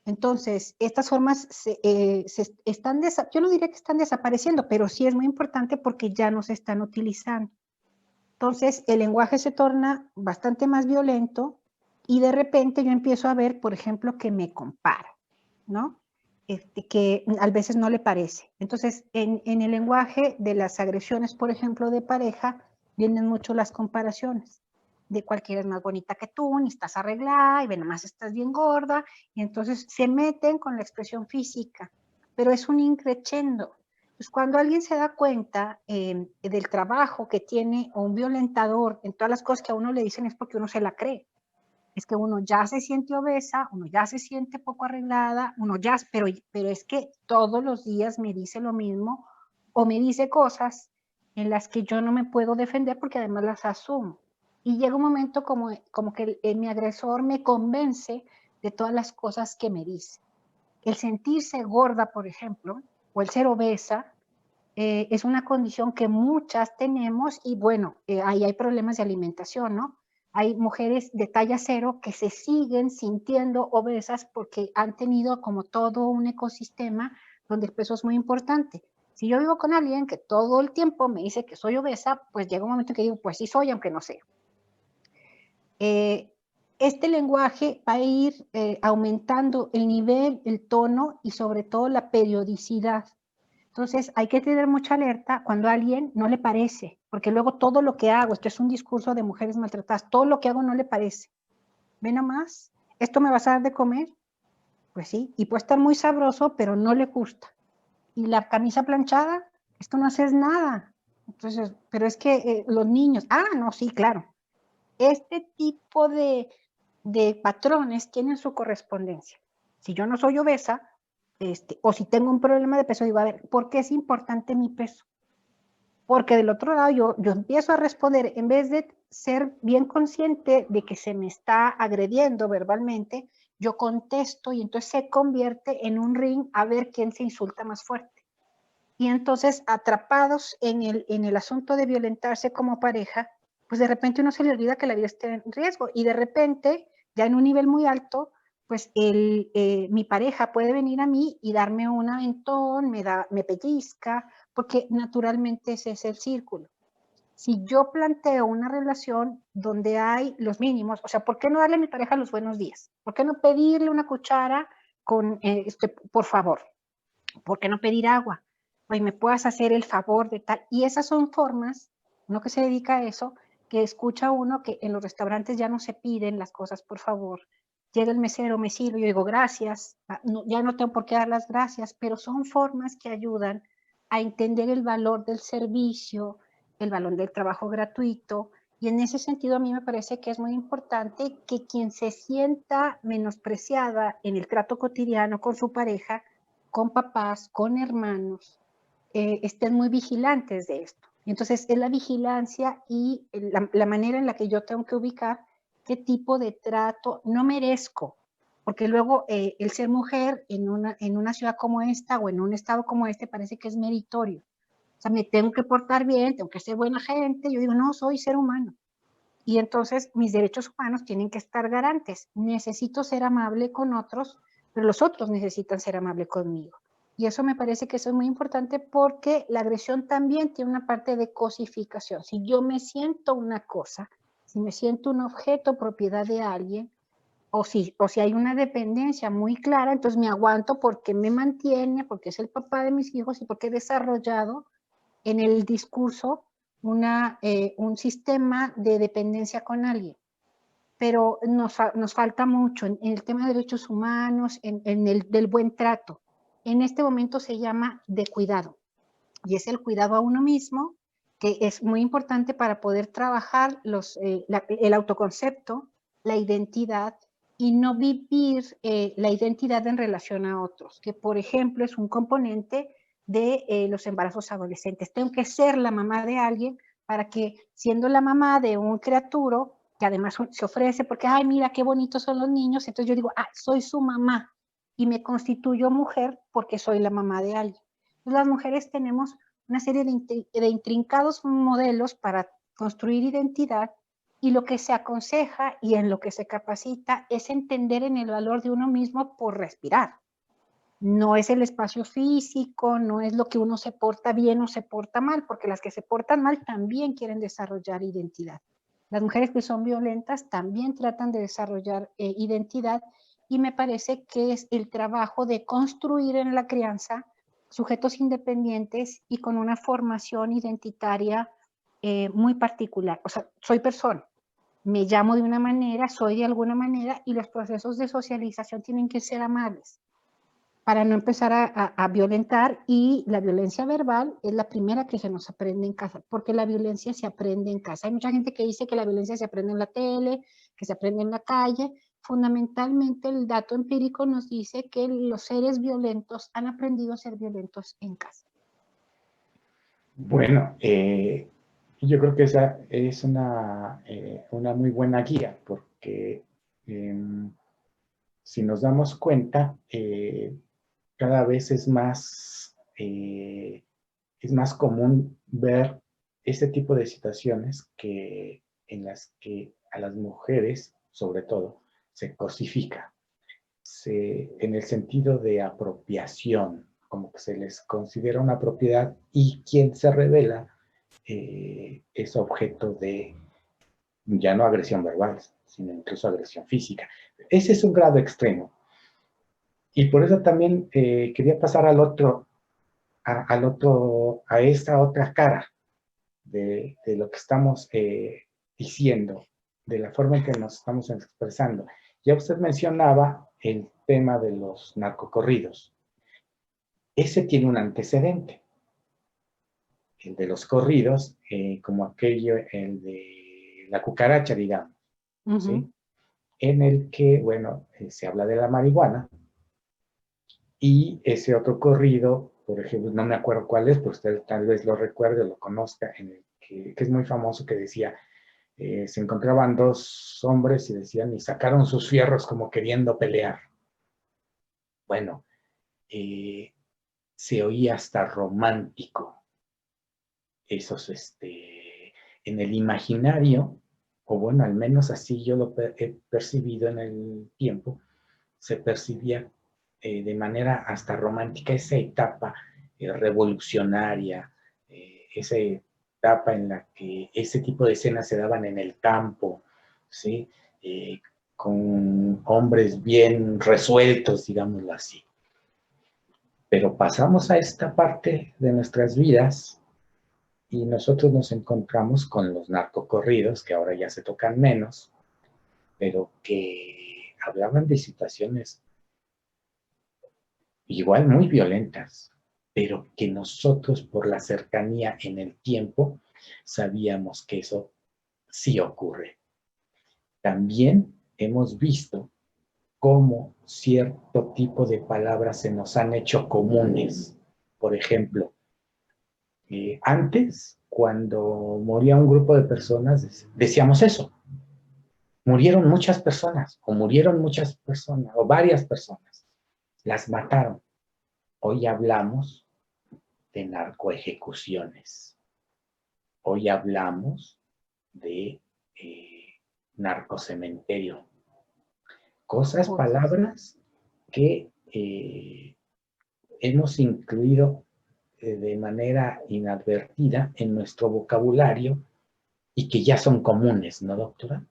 Entonces, estas formas yo no diría que están desapareciendo, pero sí es muy importante porque ya no se están utilizando. Entonces, el lenguaje se torna bastante más violento y de repente yo empiezo a ver, por ejemplo, que me compara, ¿no? Que a veces no le parece. Entonces, en el lenguaje de las agresiones, por ejemplo, de pareja, vienen mucho las comparaciones. De cualquiera es más bonita que tú, ni estás arreglada, y ven, nomás estás bien gorda, y entonces se meten con la expresión física, pero es un increchendo. Pues cuando alguien se da cuenta del trabajo que tiene un violentador en todas las cosas que a uno le dicen es porque uno se la cree. Es que uno ya se siente obesa, uno ya se siente poco arreglada, pero es que todos los días me dice lo mismo o me dice cosas en las que yo no me puedo defender porque además las asumo. Y llega un momento como que mi agresor me convence de todas las cosas que me dice. El sentirse gorda, por ejemplo, o el ser obesa, es una condición que muchas tenemos y bueno, ahí hay problemas de alimentación, ¿no? Hay mujeres de talla cero que se siguen sintiendo obesas porque han tenido como todo un ecosistema donde el peso es muy importante. Si yo vivo con alguien que todo el tiempo me dice que soy obesa, pues llega un momento que digo, pues sí soy, aunque no sea. Este lenguaje va a ir aumentando el nivel, el tono y sobre todo la periodicidad. Entonces hay que tener mucha alerta cuando a alguien no le parece, porque luego todo lo que hago, esto es un discurso de mujeres maltratadas, todo lo que hago no le parece. Ve nomás, ¿esto me vas a dar de comer? Pues sí, y puede estar muy sabroso, pero no le gusta. Y la camisa planchada, esto no haces nada. Entonces, pero es que los niños, no, sí, claro. Este tipo de patrones tienen su correspondencia. Si yo no soy obesa, o si tengo un problema de peso, digo, a ver, ¿por qué es importante mi peso? Porque del otro lado yo empiezo a responder, en vez de ser bien consciente de que se me está agrediendo verbalmente, yo contesto y entonces se convierte en un ring a ver quién se insulta más fuerte. Y entonces, atrapados en el asunto de violentarse como pareja, pues de repente uno se le olvida que la vida está en riesgo y de repente, ya en un nivel muy alto, pues mi pareja puede venir a mí y darme un aventón, me pellizca, porque naturalmente ese es el círculo. Si yo planteo una relación donde hay los mínimos, o sea, ¿por qué no darle a mi pareja los buenos días? ¿Por qué no pedirle una cuchara con, por favor? ¿Por qué no pedir agua? Oye, me puedas hacer el favor de tal. Y esas son formas, uno que se dedica a eso, que escucha uno que en los restaurantes ya no se piden las cosas, por favor. Llega el mesero, me sirve, yo digo gracias, no, ya no tengo por qué dar las gracias, pero son formas que ayudan a entender el valor del servicio, el valor del trabajo gratuito, y en ese sentido a mí me parece que es muy importante que quien se sienta menospreciada en el trato cotidiano con su pareja, con papás, con hermanos, estén muy vigilantes de esto. Entonces, es la vigilancia y la manera en la que yo tengo que ubicar qué tipo de trato no merezco, porque luego el ser mujer en una ciudad como esta o en un estado como este parece que es meritorio. O sea, me tengo que portar bien, tengo que ser buena gente. Yo digo, no, soy ser humano. Y entonces mis derechos humanos tienen que estar garantes. Necesito ser amable con otros, pero los otros necesitan ser amables conmigo. Y eso me parece que eso es muy importante porque la agresión también tiene una parte de cosificación. Si yo me siento una cosa, si me siento un objeto propiedad de alguien, o si hay una dependencia muy clara, entonces me aguanto porque me mantiene, porque es el papá de mis hijos y porque he desarrollado en el discurso un sistema de dependencia con alguien. Pero nos falta mucho en el tema de derechos humanos, en el del buen trato. En este momento se llama de cuidado, y es el cuidado a uno mismo, que es muy importante para poder trabajar el autoconcepto, la identidad, y no vivir la identidad en relación a otros, que por ejemplo es un componente de los embarazos adolescentes. Tengo que ser la mamá de alguien para que, siendo la mamá de un criaturo, que además se ofrece porque, ay, mira qué bonitos son los niños, entonces yo digo, ah, soy su mamá y me constituyo mujer porque soy la mamá de alguien. Entonces, las mujeres tenemos una serie de intrincados modelos para construir identidad, y lo que se aconseja y en lo que se capacita es entender en el valor de uno mismo por respirar. No es el espacio físico, no es lo que uno se porta bien o se porta mal, porque las que se portan mal también quieren desarrollar identidad. Las mujeres que son violentas también tratan de desarrollar identidad, y me parece que es el trabajo de construir en la crianza sujetos independientes y con una formación identitaria muy particular. O sea, soy persona, me llamo de una manera, soy de alguna manera, y los procesos de socialización tienen que ser amables para no empezar a violentar, y la violencia verbal es la primera que se nos aprende en casa, porque la violencia se aprende en casa. Hay mucha gente que dice que la violencia se aprende en la tele, que se aprende en la calle. Fundamentalmente el dato empírico nos dice que los seres violentos han aprendido a ser violentos en casa. Bueno, yo creo que esa es una muy buena guía, porque si nos damos cuenta, cada vez es más común ver este tipo de situaciones en las que a las mujeres, sobre todo, se cosifica, en el sentido de apropiación, como que se les considera una propiedad, y quien se revela es objeto de ya no agresión verbal, sino incluso agresión física. Ese es un grado extremo. Y por eso también quería pasar a esta otra cara de lo que estamos diciendo, de la forma en que nos estamos expresando. Ya usted mencionaba el tema de los narcocorridos. Ese tiene un antecedente, el de los corridos, como aquello, el de la cucaracha, digamos, ¿sí? En el que, bueno, se habla de la marihuana, y ese otro corrido, por ejemplo, no me acuerdo cuál es, pero usted tal vez lo recuerde o lo conozca, en el que es muy famoso, que decía, se encontraban dos hombres y decían, y sacaron sus fierros como queriendo pelear. Bueno, se oía hasta romántico. Esos, en el imaginario, o bueno, al menos así yo lo he percibido en el tiempo, se percibía de manera hasta romántica esa etapa revolucionaria, esa etapa en la que ese tipo de escenas se daban en el campo, ¿sí? Con hombres bien resueltos, digámoslo así. Pero pasamos a esta parte de nuestras vidas y nosotros nos encontramos con los narcocorridos, que ahora ya se tocan menos, pero que hablaban de situaciones igual muy violentas, pero que nosotros por la cercanía en el tiempo sabíamos que eso sí ocurre. También hemos visto cómo cierto tipo de palabras se nos han hecho comunes. Por ejemplo, antes, cuando moría un grupo de personas, decíamos eso, murieron muchas personas, o varias personas. Las mataron. Hoy hablamos de narcoejecuciones. Hoy hablamos de narcocementerio. Cosas, palabras que hemos incluido de manera inadvertida en nuestro vocabulario y que ya son comunes, ¿no, doctora?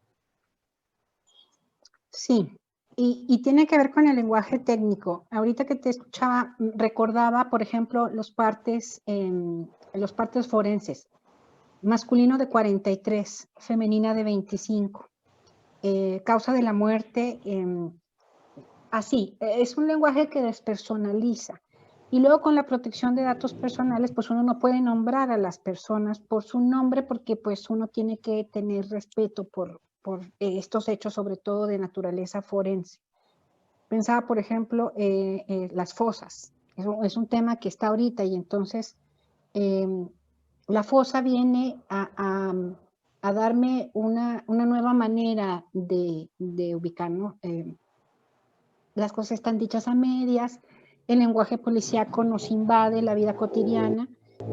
Sí, y tiene que ver con el lenguaje técnico. Ahorita que te escuchaba, recordaba, por ejemplo, los partes forenses. Masculino de 43, femenina de 25. Causa de la muerte, así. Es un lenguaje que despersonaliza. Y luego con la protección de datos personales, pues uno no puede nombrar a las personas por su nombre porque pues uno tiene que tener respeto por estos hechos, sobre todo de naturaleza forense. Pensaba, por ejemplo, las fosas. Es un tema que está ahorita y entonces la fosa viene a darme una nueva manera de ubicar, ¿no? Las cosas están dichas a medias, el lenguaje policíaco nos invade la vida cotidiana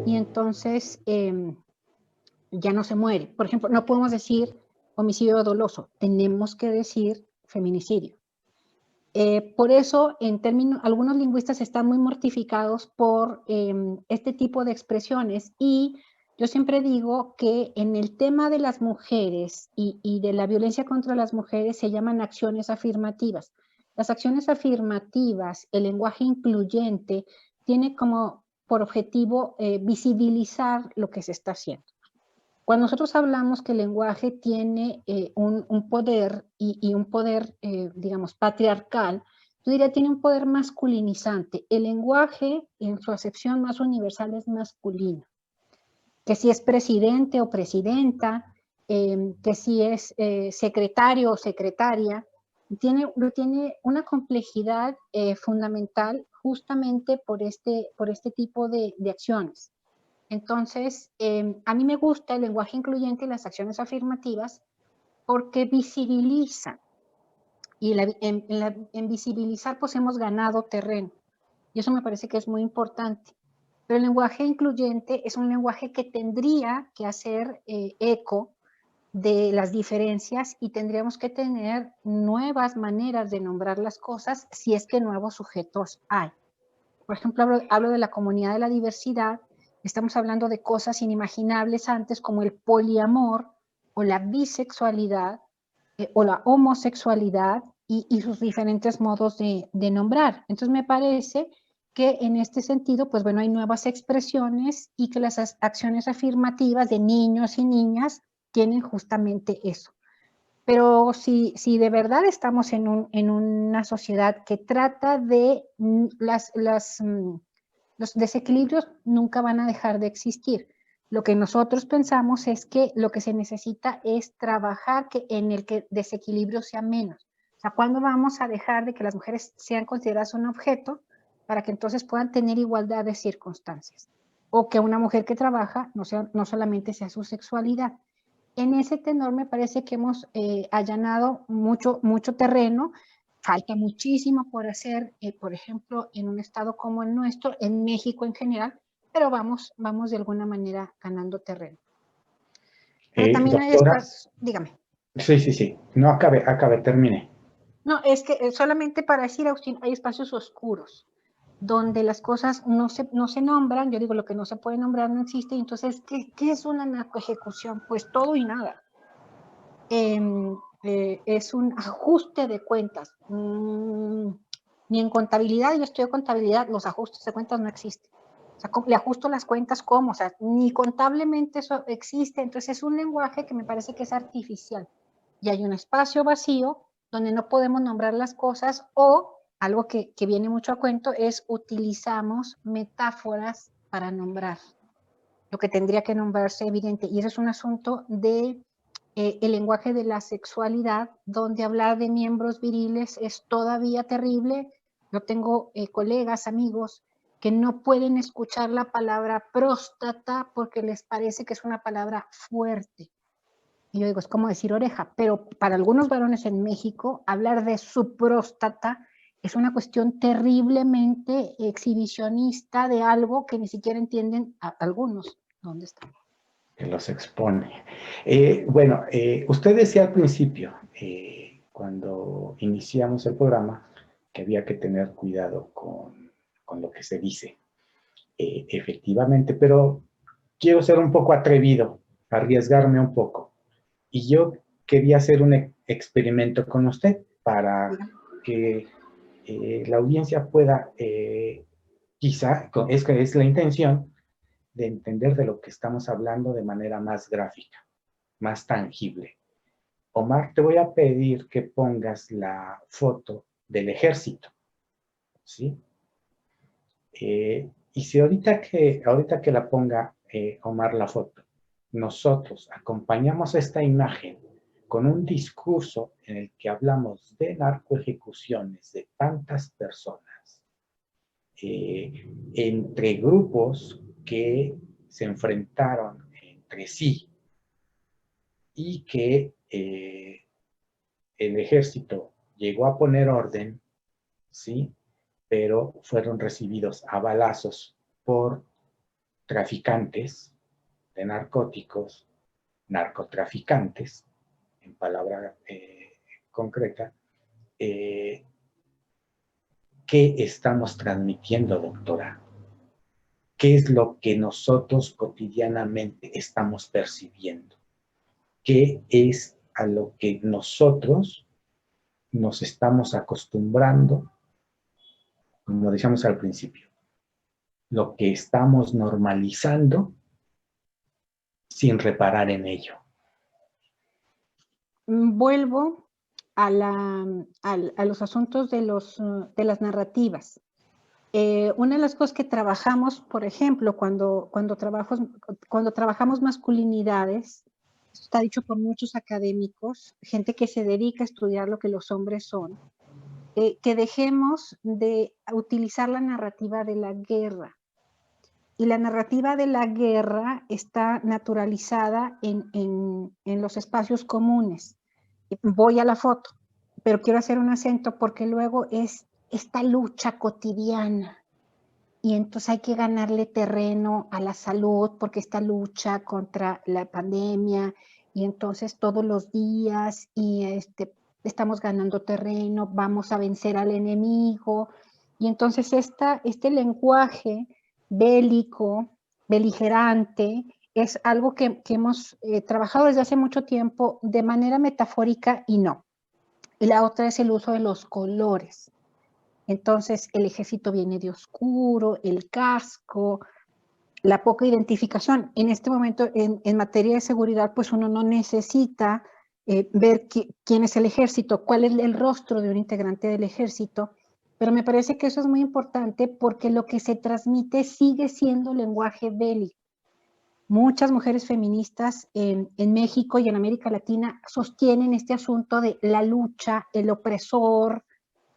y entonces ya no se muere. Por ejemplo, no podemos decir homicidio doloso, tenemos que decir feminicidio. Por eso, en términos, algunos lingüistas están muy mortificados por este tipo de expresiones y yo siempre digo que en el tema de las mujeres y de la violencia contra las mujeres se llaman acciones afirmativas. Las acciones afirmativas, el lenguaje incluyente, tiene como por objetivo visibilizar lo que se está haciendo. Cuando nosotros hablamos que el lenguaje tiene un poder y un poder, digamos, patriarcal, yo diría tiene un poder masculinizante. El lenguaje, en su acepción más universal, es masculino. Que si es presidente o presidenta, que si es secretario o secretaria, tiene una complejidad fundamental justamente por este tipo de acciones. Entonces, a mí me gusta el lenguaje incluyente y las acciones afirmativas porque visibilizan. Y en visibilizar, pues hemos ganado terreno. Y eso me parece que es muy importante. Pero el lenguaje incluyente es un lenguaje que tendría que hacer eco de las diferencias y tendríamos que tener nuevas maneras de nombrar las cosas si es que nuevos sujetos hay. Por ejemplo, hablo de la comunidad de la diversidad, estamos hablando de cosas inimaginables antes como el poliamor o la bisexualidad o la homosexualidad y sus diferentes modos de nombrar. Entonces me parece que en este sentido, pues bueno, hay nuevas expresiones y que las acciones afirmativas de niños y niñas tienen justamente eso. Pero si de verdad estamos en una sociedad que trata de los desequilibrios nunca van a dejar de existir. Lo que nosotros pensamos es que lo que se necesita es trabajar en el que desequilibrio sea menos. O sea, ¿cuándo vamos a dejar de que las mujeres sean consideradas un objeto para que entonces puedan tener igualdad de circunstancias? O que una mujer que trabaja no solamente sea su sexualidad. En ese tenor me parece que hemos allanado mucho terreno. Falta muchísimo por hacer, por ejemplo, en un estado como el nuestro, en México en general, pero vamos de alguna manera ganando terreno. Pero también hay Doctora, espacios, dígame. sí, no acabe, termine. No, es que solamente para decir, Agustín, hay espacios oscuros donde las cosas no se nombran, yo digo, lo que no se puede nombrar no existe, y entonces, ¿qué es una narcoejecución? Pues todo y nada. Es un ajuste de cuentas. Ni en contabilidad, yo estudio contabilidad, los ajustes de cuentas no existen. O sea, le ajusto las cuentas, ¿cómo? O sea, ni contablemente eso existe. Entonces es un lenguaje que me parece que es artificial. Y hay un espacio vacío donde no podemos nombrar las cosas o algo que viene mucho a cuento es utilizamos metáforas para nombrar lo que tendría que nombrarse evidente. Y eso es un asunto de el lenguaje de la sexualidad, donde hablar de miembros viriles es todavía terrible. Yo tengo colegas, amigos, que no pueden escuchar la palabra próstata porque les parece que es una palabra fuerte. Y yo digo, es como decir oreja, pero para algunos varones en México, hablar de su próstata es una cuestión terriblemente exhibicionista de algo que ni siquiera entienden algunos. ¿Dónde está? Que los expone. Bueno, usted decía al principio, cuando iniciamos el programa, que había que tener cuidado con lo que se dice. Efectivamente, pero quiero ser un poco atrevido, arriesgarme un poco. Y yo quería hacer un experimento con usted para que la audiencia pueda, quizá, es la intención, de entender de lo que estamos hablando de manera más gráfica, más tangible. Omar, te voy a pedir que pongas la foto del ejército, ¿sí? Y si ahorita que la ponga Omar la foto, nosotros acompañamos esta imagen con un discurso en el que hablamos de narcoejecuciones de tantas personas entre grupos que se enfrentaron entre sí y que el ejército llegó a poner orden, ¿sí? Pero fueron recibidos a balazos por traficantes de narcóticos, narcotraficantes, en palabra concreta. ¿Qué estamos transmitiendo, doctora? ¿Qué es lo que nosotros cotidianamente estamos percibiendo? ¿Qué es a lo que nosotros nos estamos acostumbrando, como decíamos al principio? Lo que estamos normalizando sin reparar en ello. Vuelvo a los asuntos de las narrativas. Una de las cosas que trabajamos, por ejemplo, cuando trabajamos masculinidades, esto está dicho por muchos académicos, gente que se dedica a estudiar lo que los hombres son, que dejemos de utilizar la narrativa de la guerra. Y la narrativa de la guerra está naturalizada en los espacios comunes. Voy a la foto, pero quiero hacer un acento porque luego es esta lucha cotidiana. Y entonces hay que ganarle terreno a la salud porque esta lucha contra la pandemia y entonces todos los días y estamos ganando terreno, vamos a vencer al enemigo. Y entonces este lenguaje bélico, beligerante, es algo que hemos trabajado desde hace mucho tiempo de manera metafórica y no. Y la otra es el uso de los colores. Entonces el ejército viene de oscuro, el casco, la poca identificación. En este momento, en materia de seguridad, pues uno no necesita ver quién es el ejército, cuál es el rostro de un integrante del ejército, pero me parece que eso es muy importante porque lo que se transmite sigue siendo lenguaje bélico. Muchas mujeres feministas en México y en América Latina sostienen este asunto de la lucha, el opresor.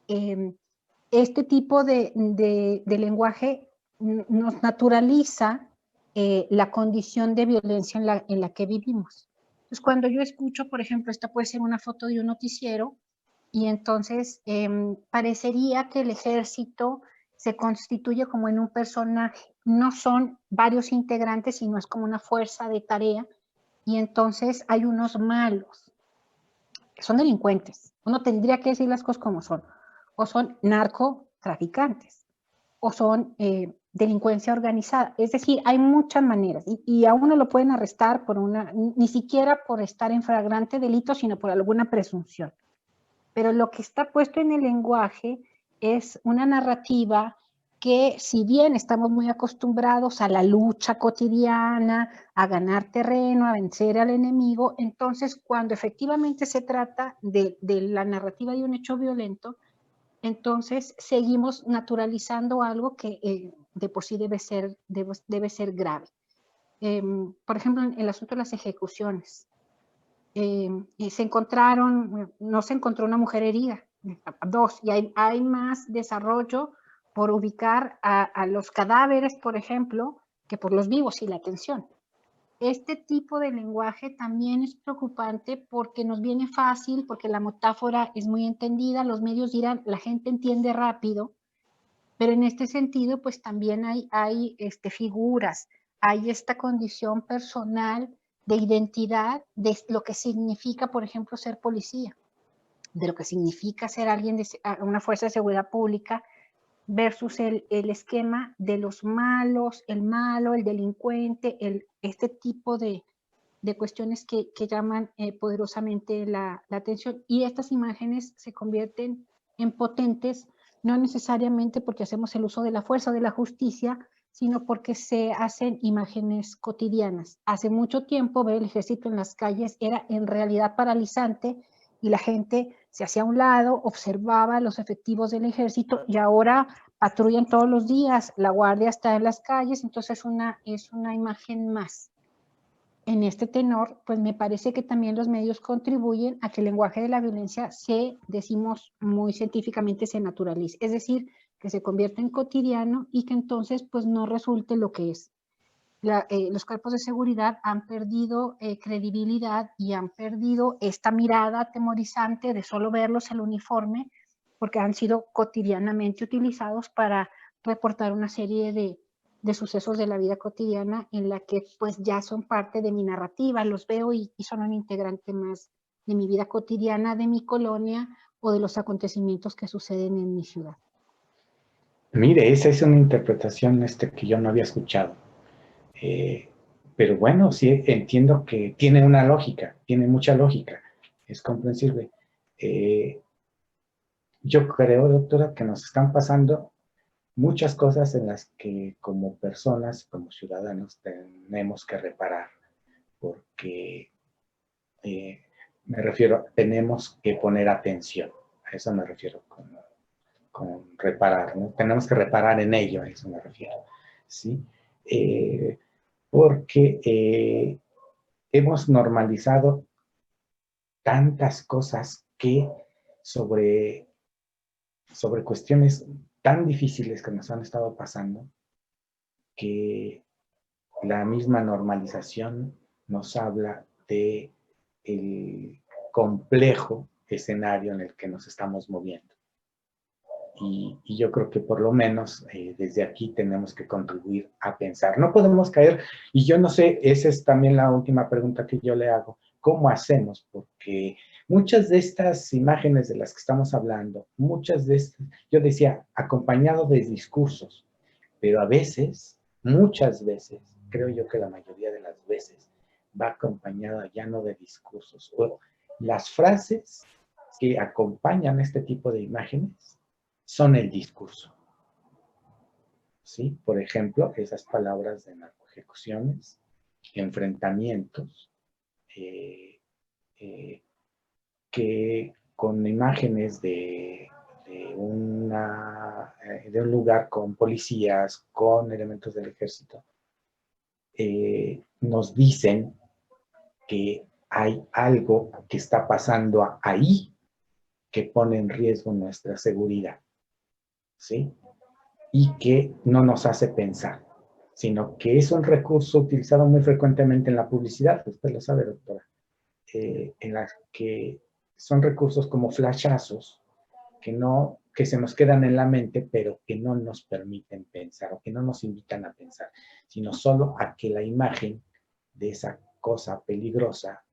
Este tipo de lenguaje nos naturaliza la condición de violencia en la que vivimos. Entonces, cuando yo escucho, por ejemplo, esta puede ser una foto de un noticiero, y entonces parecería que el ejército se constituye como en un personaje. No son varios integrantes, sino es como una fuerza de tarea, y entonces hay unos malos, que son delincuentes. Uno tendría que decir las cosas como son. O son narcotraficantes, o son delincuencia organizada. Es decir, hay muchas maneras, y a uno lo pueden arrestar por ni siquiera por estar en flagrante delito, sino por alguna presunción. Pero lo que está puesto en el lenguaje es una narrativa que, si bien estamos muy acostumbrados a la lucha cotidiana, a ganar terreno, a vencer al enemigo, entonces cuando efectivamente se trata de la narrativa de un hecho violento, entonces seguimos naturalizando algo que de por sí debe ser grave. Por ejemplo, en el asunto de las ejecuciones. No se encontró una mujer herida, dos, y hay más desarrollo por ubicar a los cadáveres, por ejemplo, que por los vivos y la atención. este tipo de lenguaje también es preocupante porque nos viene fácil, porque la metáfora es muy entendida, los medios dirán, la gente entiende rápido, pero en este sentido, pues también hay figuras, hay esta condición personal de identidad, de lo que significa, por ejemplo, ser policía, de lo que significa ser alguien de una fuerza de seguridad pública, versus el esquema de los malos, el malo, el delincuente, este tipo de cuestiones que llaman poderosamente la atención. Y estas imágenes se convierten en potentes, no necesariamente porque hacemos el uso de la fuerza o de la justicia, sino porque se hacen imágenes cotidianas. Hace mucho tiempo ver el ejército en las calles era en realidad paralizante y la gente se hacía a un lado, observaba los efectivos del ejército y ahora patrullan todos los días, la guardia está en las calles, entonces es una imagen más. En este tenor, pues me parece que también los medios contribuyen a que el lenguaje de la violencia decimos muy científicamente, se naturalice, es decir, que se convierta en cotidiano y que entonces pues no resulte lo que es. Los cuerpos de seguridad han perdido credibilidad y han perdido esta mirada atemorizante de solo verlos el uniforme, porque han sido cotidianamente utilizados para reportar una serie de sucesos de la vida cotidiana en la que pues ya son parte de mi narrativa, los veo y son un integrante más de mi vida cotidiana, de mi colonia o de los acontecimientos que suceden en mi ciudad. Mire, esa es una interpretación que yo no había escuchado. Pero bueno, sí entiendo que tiene una lógica, tiene mucha lógica, es comprensible. Yo creo, doctora, que nos están pasando muchas cosas en las que como personas, como ciudadanos, tenemos que reparar, porque me refiero, tenemos que poner atención, a eso me refiero con reparar, ¿no? Tenemos que reparar en ello, a eso me refiero, ¿sí? Porque hemos normalizado tantas cosas que sobre cuestiones tan difíciles que nos han estado pasando, que la misma normalización nos habla de el complejo escenario en el que nos estamos moviendo. Y yo creo que por lo menos desde aquí tenemos que contribuir a pensar. No podemos caer, y yo no sé, esa es también la última pregunta que yo le hago, ¿cómo hacemos? Porque muchas de estas imágenes de las que estamos hablando, muchas de estas, yo decía, acompañado de discursos, pero a veces, muchas veces, creo yo que la mayoría de las veces, va acompañada ya no de discursos, o las frases que acompañan este tipo de imágenes son el discurso. ¿Sí? Por ejemplo, esas palabras de narcoejecuciones, enfrentamientos, que con imágenes de un lugar con policías, con elementos del ejército, nos dicen que hay algo que está pasando ahí que pone en riesgo nuestra seguridad, ¿sí? Y que no nos hace pensar, sino que es un recurso utilizado muy frecuentemente en la publicidad, usted lo sabe, doctora, en las que son recursos como flashazos que se nos quedan en la mente, pero que no nos permiten pensar o que no nos invitan a pensar, sino solo a que la imagen de esa cosa peligrosa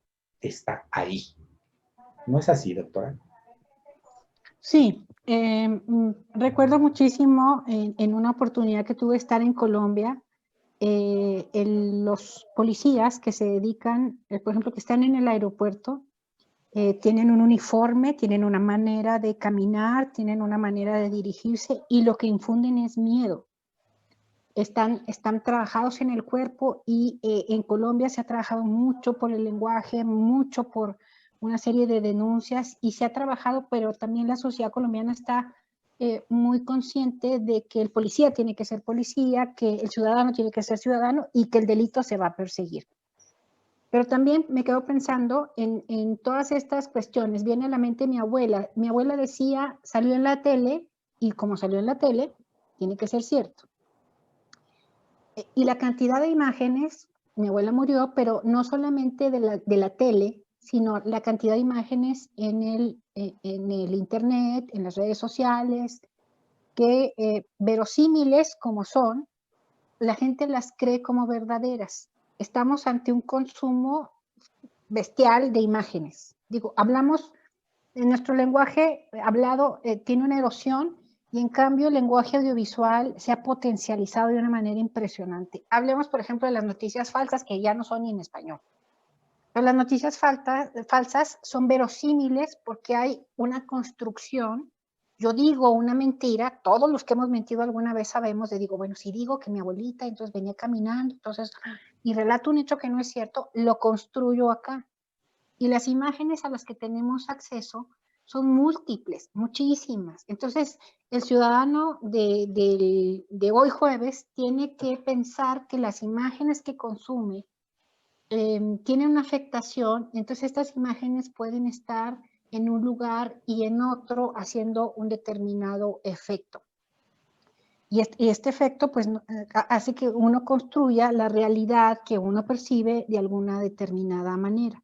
está ahí. ¿No es así, doctora? Sí, recuerdo muchísimo en una oportunidad que tuve de estar en Colombia, los policías que se dedican, por ejemplo, que están en el aeropuerto, tienen un uniforme, tienen una manera de caminar, tienen una manera de dirigirse y lo que infunden es miedo. Están trabajados en el cuerpo y en Colombia se ha trabajado mucho por el lenguaje, mucho por una serie de denuncias y se ha trabajado, pero también la sociedad colombiana está muy consciente de que el policía tiene que ser policía, que el ciudadano tiene que ser ciudadano y que el delito se va a perseguir. Pero también me quedo pensando en todas estas cuestiones. Viene a la mente mi abuela. Mi abuela decía, salió en la tele y como salió en la tele, tiene que ser cierto. Y la cantidad de imágenes mi abuela murió, pero no solamente de la tele, sino la cantidad de imágenes en el internet, en las redes sociales, que verosímiles como son, la gente las cree como verdaderas. Estamos ante un consumo bestial de imágenes. Digo, hablamos, en nuestro lenguaje hablado tiene una erosión y en cambio el lenguaje audiovisual se ha potencializado de una manera impresionante. Hablemos, por ejemplo, de las noticias falsas que ya no son ni en español. Pero las noticias falsas son verosímiles porque hay una construcción. Yo digo una mentira, todos los que hemos mentido alguna vez sabemos, de digo, bueno, si digo que mi abuelita entonces venía caminando, entonces, y relato un hecho que no es cierto, lo construyo acá. Y las imágenes a las que tenemos acceso son múltiples, muchísimas. Entonces, el ciudadano de hoy jueves tiene que pensar que las imágenes que consume tienen una afectación, entonces estas imágenes pueden estar en un lugar y en otro haciendo un determinado efecto. Y este efecto pues hace que uno construya la realidad que uno percibe de alguna determinada manera.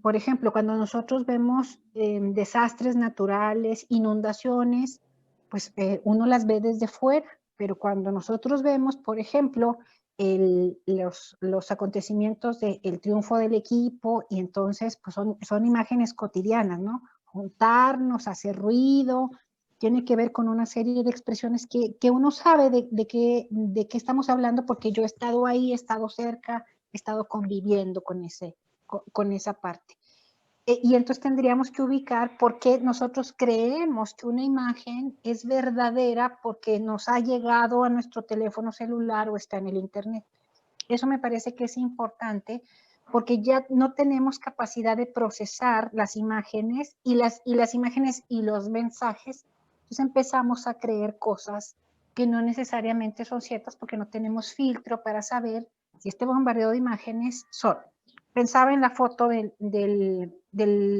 Por ejemplo, cuando nosotros vemos desastres naturales, inundaciones, pues uno las ve desde fuera, pero cuando nosotros vemos, por ejemplo, los acontecimientos del triunfo del equipo, y entonces pues son imágenes cotidianas, ¿no? Juntarnos, hacer ruido, tiene que ver con una serie de expresiones que uno sabe de qué estamos hablando porque yo he estado ahí, he estado cerca, he estado conviviendo con esa parte. Y entonces tendríamos que ubicar por qué nosotros creemos que una imagen es verdadera porque nos ha llegado a nuestro teléfono celular o está en el internet. Eso me parece que es importante porque ya no tenemos capacidad de procesar las imágenes y las imágenes y los mensajes. Entonces empezamos a creer cosas que no necesariamente son ciertas porque no tenemos filtro para saber si este bombardeo de imágenes son. Pensaba en la foto del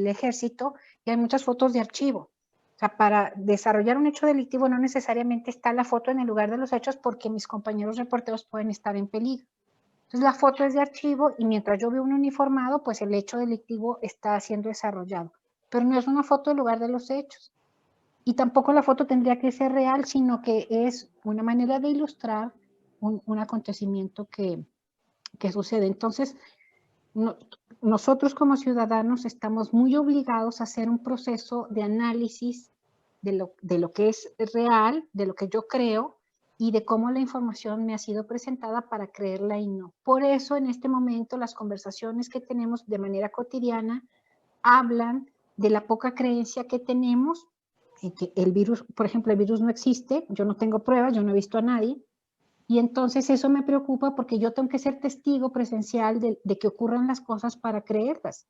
ejército y hay muchas fotos de archivo. O sea, para desarrollar un hecho delictivo no necesariamente está la foto en el lugar de los hechos porque mis compañeros reporteros pueden estar en peligro. Entonces la foto es de archivo y mientras yo veo un uniformado, pues el hecho delictivo está siendo desarrollado. Pero no es una foto del lugar de los hechos. Y tampoco la foto tendría que ser real, sino que es una manera de ilustrar un acontecimiento que sucede. Entonces, no, nosotros como ciudadanos estamos muy obligados a hacer un proceso de análisis de lo que es real, de lo que yo creo y de cómo la información me ha sido presentada para creerla y no. Por eso en este momento las conversaciones que tenemos de manera cotidiana hablan de la poca creencia que tenemos en que el virus, por ejemplo, el virus no existe, yo no tengo pruebas, yo no he visto a nadie, y entonces eso me preocupa porque yo tengo que ser testigo presencial de que ocurran las cosas para creerlas.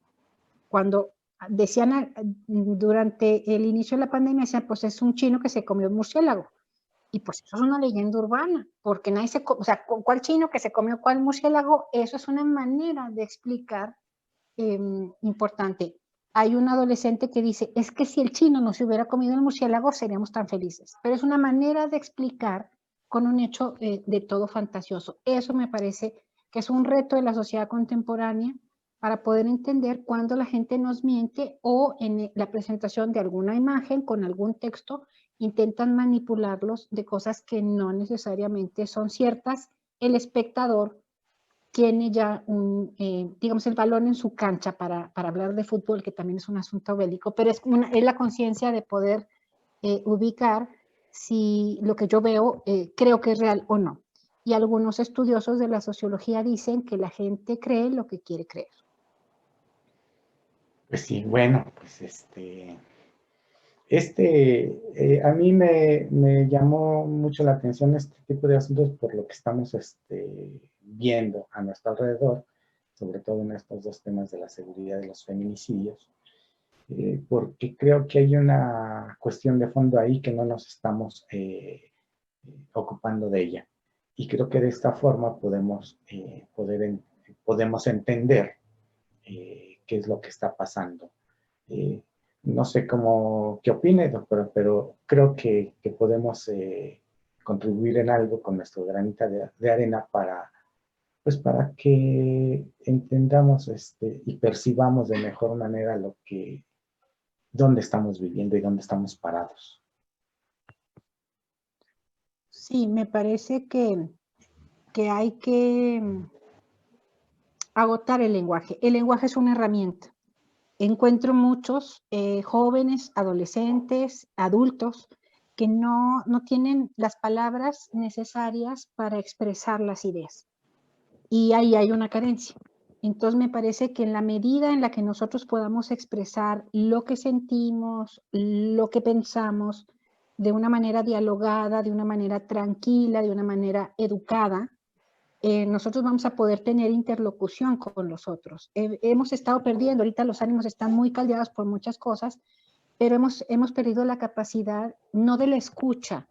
Cuando decían durante el inicio de la pandemia, decían, pues es un chino que se comió un murciélago. Y pues eso es una leyenda urbana, porque nadie se, o sea, ¿cuál chino que se comió cuál murciélago? Eso es una manera de explicar importante. Hay un adolescente que dice, es que si el chino no se hubiera comido el murciélago, seríamos tan felices. Pero es una manera de explicar con un hecho de todo fantasioso. Eso me parece que es un reto de la sociedad contemporánea para poder entender cuándo la gente nos miente o en la presentación de alguna imagen con algún texto intentan manipularlos de cosas que no necesariamente son ciertas. El espectador tiene ya digamos, el balón en su cancha para hablar de fútbol, que también es un asunto bélico, pero es la conciencia de poder ubicar si lo que yo veo creo que es real o no. Y algunos estudiosos de la sociología dicen que la gente cree lo que quiere creer. Pues sí, bueno, pues a mí me llamó mucho la atención este tipo de asuntos por lo que estamos viendo a nuestro alrededor, sobre todo en estos dos temas de la seguridad y los feminicidios, porque creo que hay una cuestión de fondo ahí que no nos estamos ocupando de ella. Y creo que de esta forma podemos entender qué es lo que está pasando. No sé qué opine, doctora, pero creo que podemos contribuir en algo con nuestro granito de arena pues para que entendamos y percibamos de mejor manera dónde estamos viviendo y dónde estamos parados. Sí, me parece que hay que agotar el lenguaje. El lenguaje es una herramienta. Encuentro muchos jóvenes, adolescentes, adultos, que no tienen las palabras necesarias para expresar las ideas. Y ahí hay una carencia. Entonces me parece que en la medida en la que nosotros podamos expresar lo que sentimos, lo que pensamos, de una manera dialogada, de una manera tranquila, de una manera educada, nosotros vamos a poder tener interlocución con los otros. Hemos estado perdiendo, ahorita los ánimos están muy caldeados por muchas cosas, pero hemos perdido la capacidad no de la escucha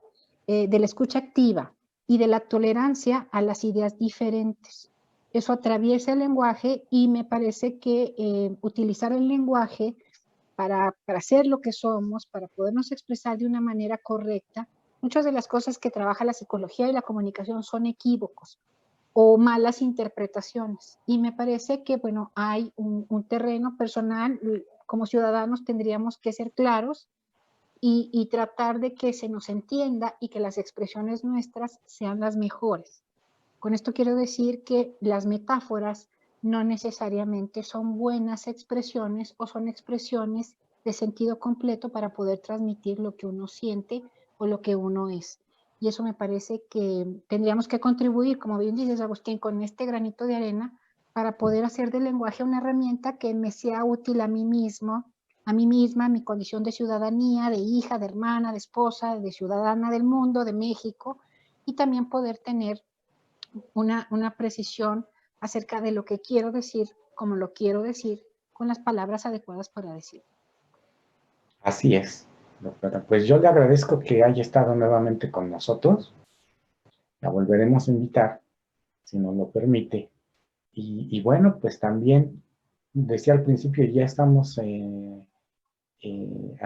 activa y de la tolerancia a las ideas diferentes. Eso atraviesa el lenguaje y me parece que utilizar el lenguaje para ser lo que somos, para podernos expresar de una manera correcta, muchas de las cosas que trabaja la psicología y la comunicación son equívocos o malas interpretaciones. Y me parece que, bueno, hay un terreno personal, como ciudadanos tendríamos que ser claros y tratar de que se nos entienda y que las expresiones nuestras sean las mejores. Con esto quiero decir que las metáforas no necesariamente son buenas expresiones o son expresiones de sentido completo para poder transmitir lo que uno siente o lo que uno es. Y eso me parece que tendríamos que contribuir, como bien dices, Agustín, con este granito de arena para poder hacer del lenguaje una herramienta que me sea útil a mí mismo, a mí misma, a mi condición de ciudadanía, de hija, de hermana, de esposa, de ciudadana del mundo, de México, y también poder tener una precisión acerca de lo que quiero decir, como lo quiero decir, con las palabras adecuadas para decir. Así es, doctora. Pues yo le agradezco que haya estado nuevamente con nosotros. La volveremos a invitar, si nos lo permite. Y bueno, pues también decía al principio, ya estamos a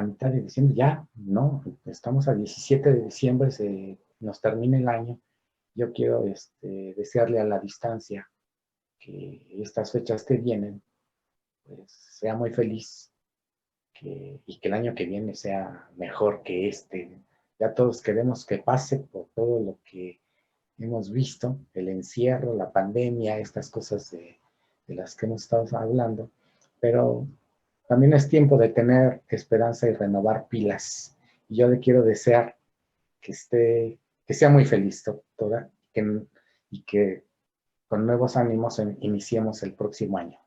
mitad de diciembre, ya, ¿no? Estamos a 17 de diciembre, nos termina el año. Yo quiero desearle a la distancia que estas fechas que vienen, pues sea muy feliz y que el año que viene sea mejor que este. Ya todos queremos que pase por todo lo que hemos visto, el encierro, la pandemia, estas cosas de las que hemos estado hablando, pero también es tiempo de tener esperanza y renovar pilas. Y yo le quiero desear que sea muy feliz, doctora, y que con nuevos ánimos iniciemos el próximo año.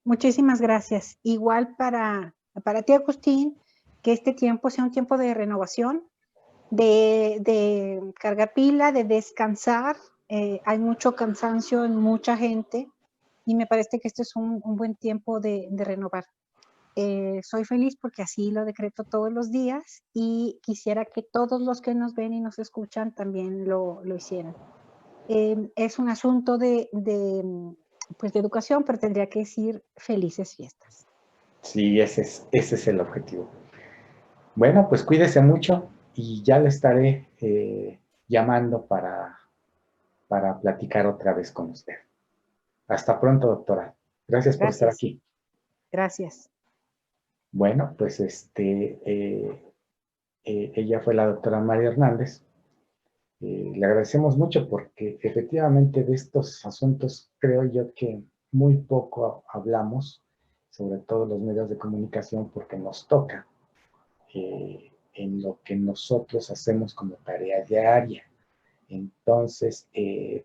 Muchísimas gracias. Igual para ti, Agustín, que este tiempo sea un tiempo de renovación, de cargar pila, de descansar. Hay mucho cansancio en mucha gente y me parece que este es un buen tiempo de renovar. Soy feliz porque así lo decreto todos los días y quisiera que todos los que nos ven y nos escuchan también lo hicieran. Es un asunto pues de educación, pero tendría que decir felices fiestas. Sí, ese es el objetivo. Bueno, pues cuídese mucho y ya le estaré llamando para platicar otra vez con usted. Hasta pronto, doctora. Gracias por estar Gracias. aquí. Gracias. Bueno, pues ella fue la doctora María Hernández. Le agradecemos mucho porque efectivamente de estos asuntos creo yo que muy poco hablamos, sobre todo los medios de comunicación, porque nos toca en lo que nosotros hacemos como tarea diaria. Entonces,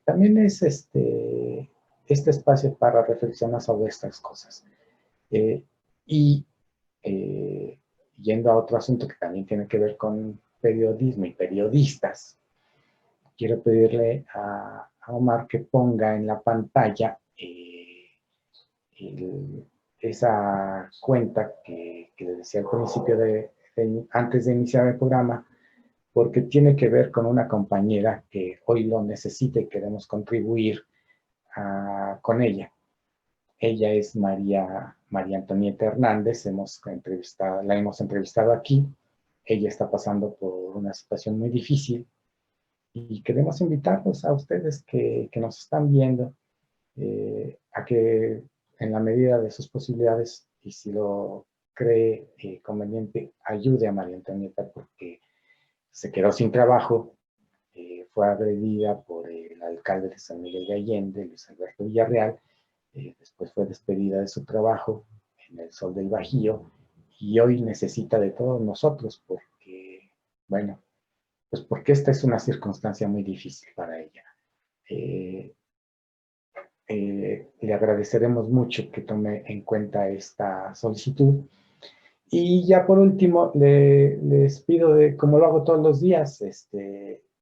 también es este espacio para reflexionar sobre estas cosas. Y yendo a otro asunto que también tiene que ver con periodismo y periodistas, quiero pedirle a Omar que ponga en la pantalla esa cuenta que le decía al principio antes de iniciar el programa, porque tiene que ver con una compañera que hoy lo necesita y queremos contribuir con ella. Ella es María Antonieta Hernández, la hemos entrevistado aquí. Ella está pasando por una situación muy difícil Y queremos invitarlos a ustedes que nos están viendo a que en la medida de sus posibilidades y si lo cree conveniente, ayude a María Antonieta porque se quedó sin trabajo, fue agredida por el alcalde de San Miguel de Allende, Luis Alberto Villarreal, después fue despedida de su trabajo en el Sol del Bajío y hoy necesita de todos nosotros porque, bueno, pues porque esta es una circunstancia muy difícil para ella. Le agradeceremos mucho que tome en cuenta esta solicitud. Y ya por último, les pido, como lo hago todos los días,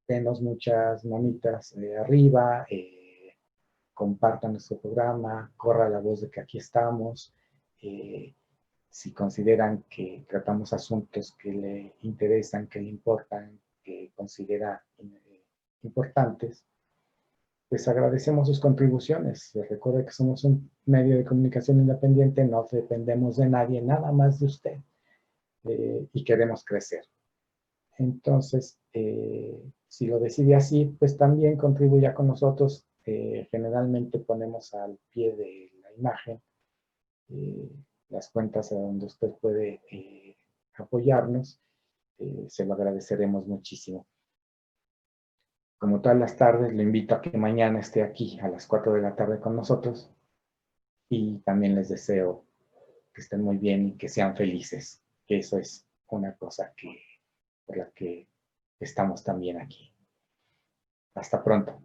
denos muchas manitas arriba, compartan nuestro programa, corra la voz de que aquí estamos. Si consideran que tratamos asuntos que le interesan, que le importan, que considera importantes, pues agradecemos sus contribuciones. Recuerde que somos un medio de comunicación independiente, no dependemos de nadie, nada más de usted, y queremos crecer. Entonces, si lo decide así, pues también contribuya con nosotros. Generalmente ponemos al pie de la imagen las cuentas a donde usted puede apoyarnos. Se lo agradeceremos muchísimo. Como todas las tardes, le invito a que mañana esté aquí a las 4 de la tarde con nosotros y también les deseo que estén muy bien y que sean felices, que eso es una cosa por la que estamos también aquí. Hasta pronto.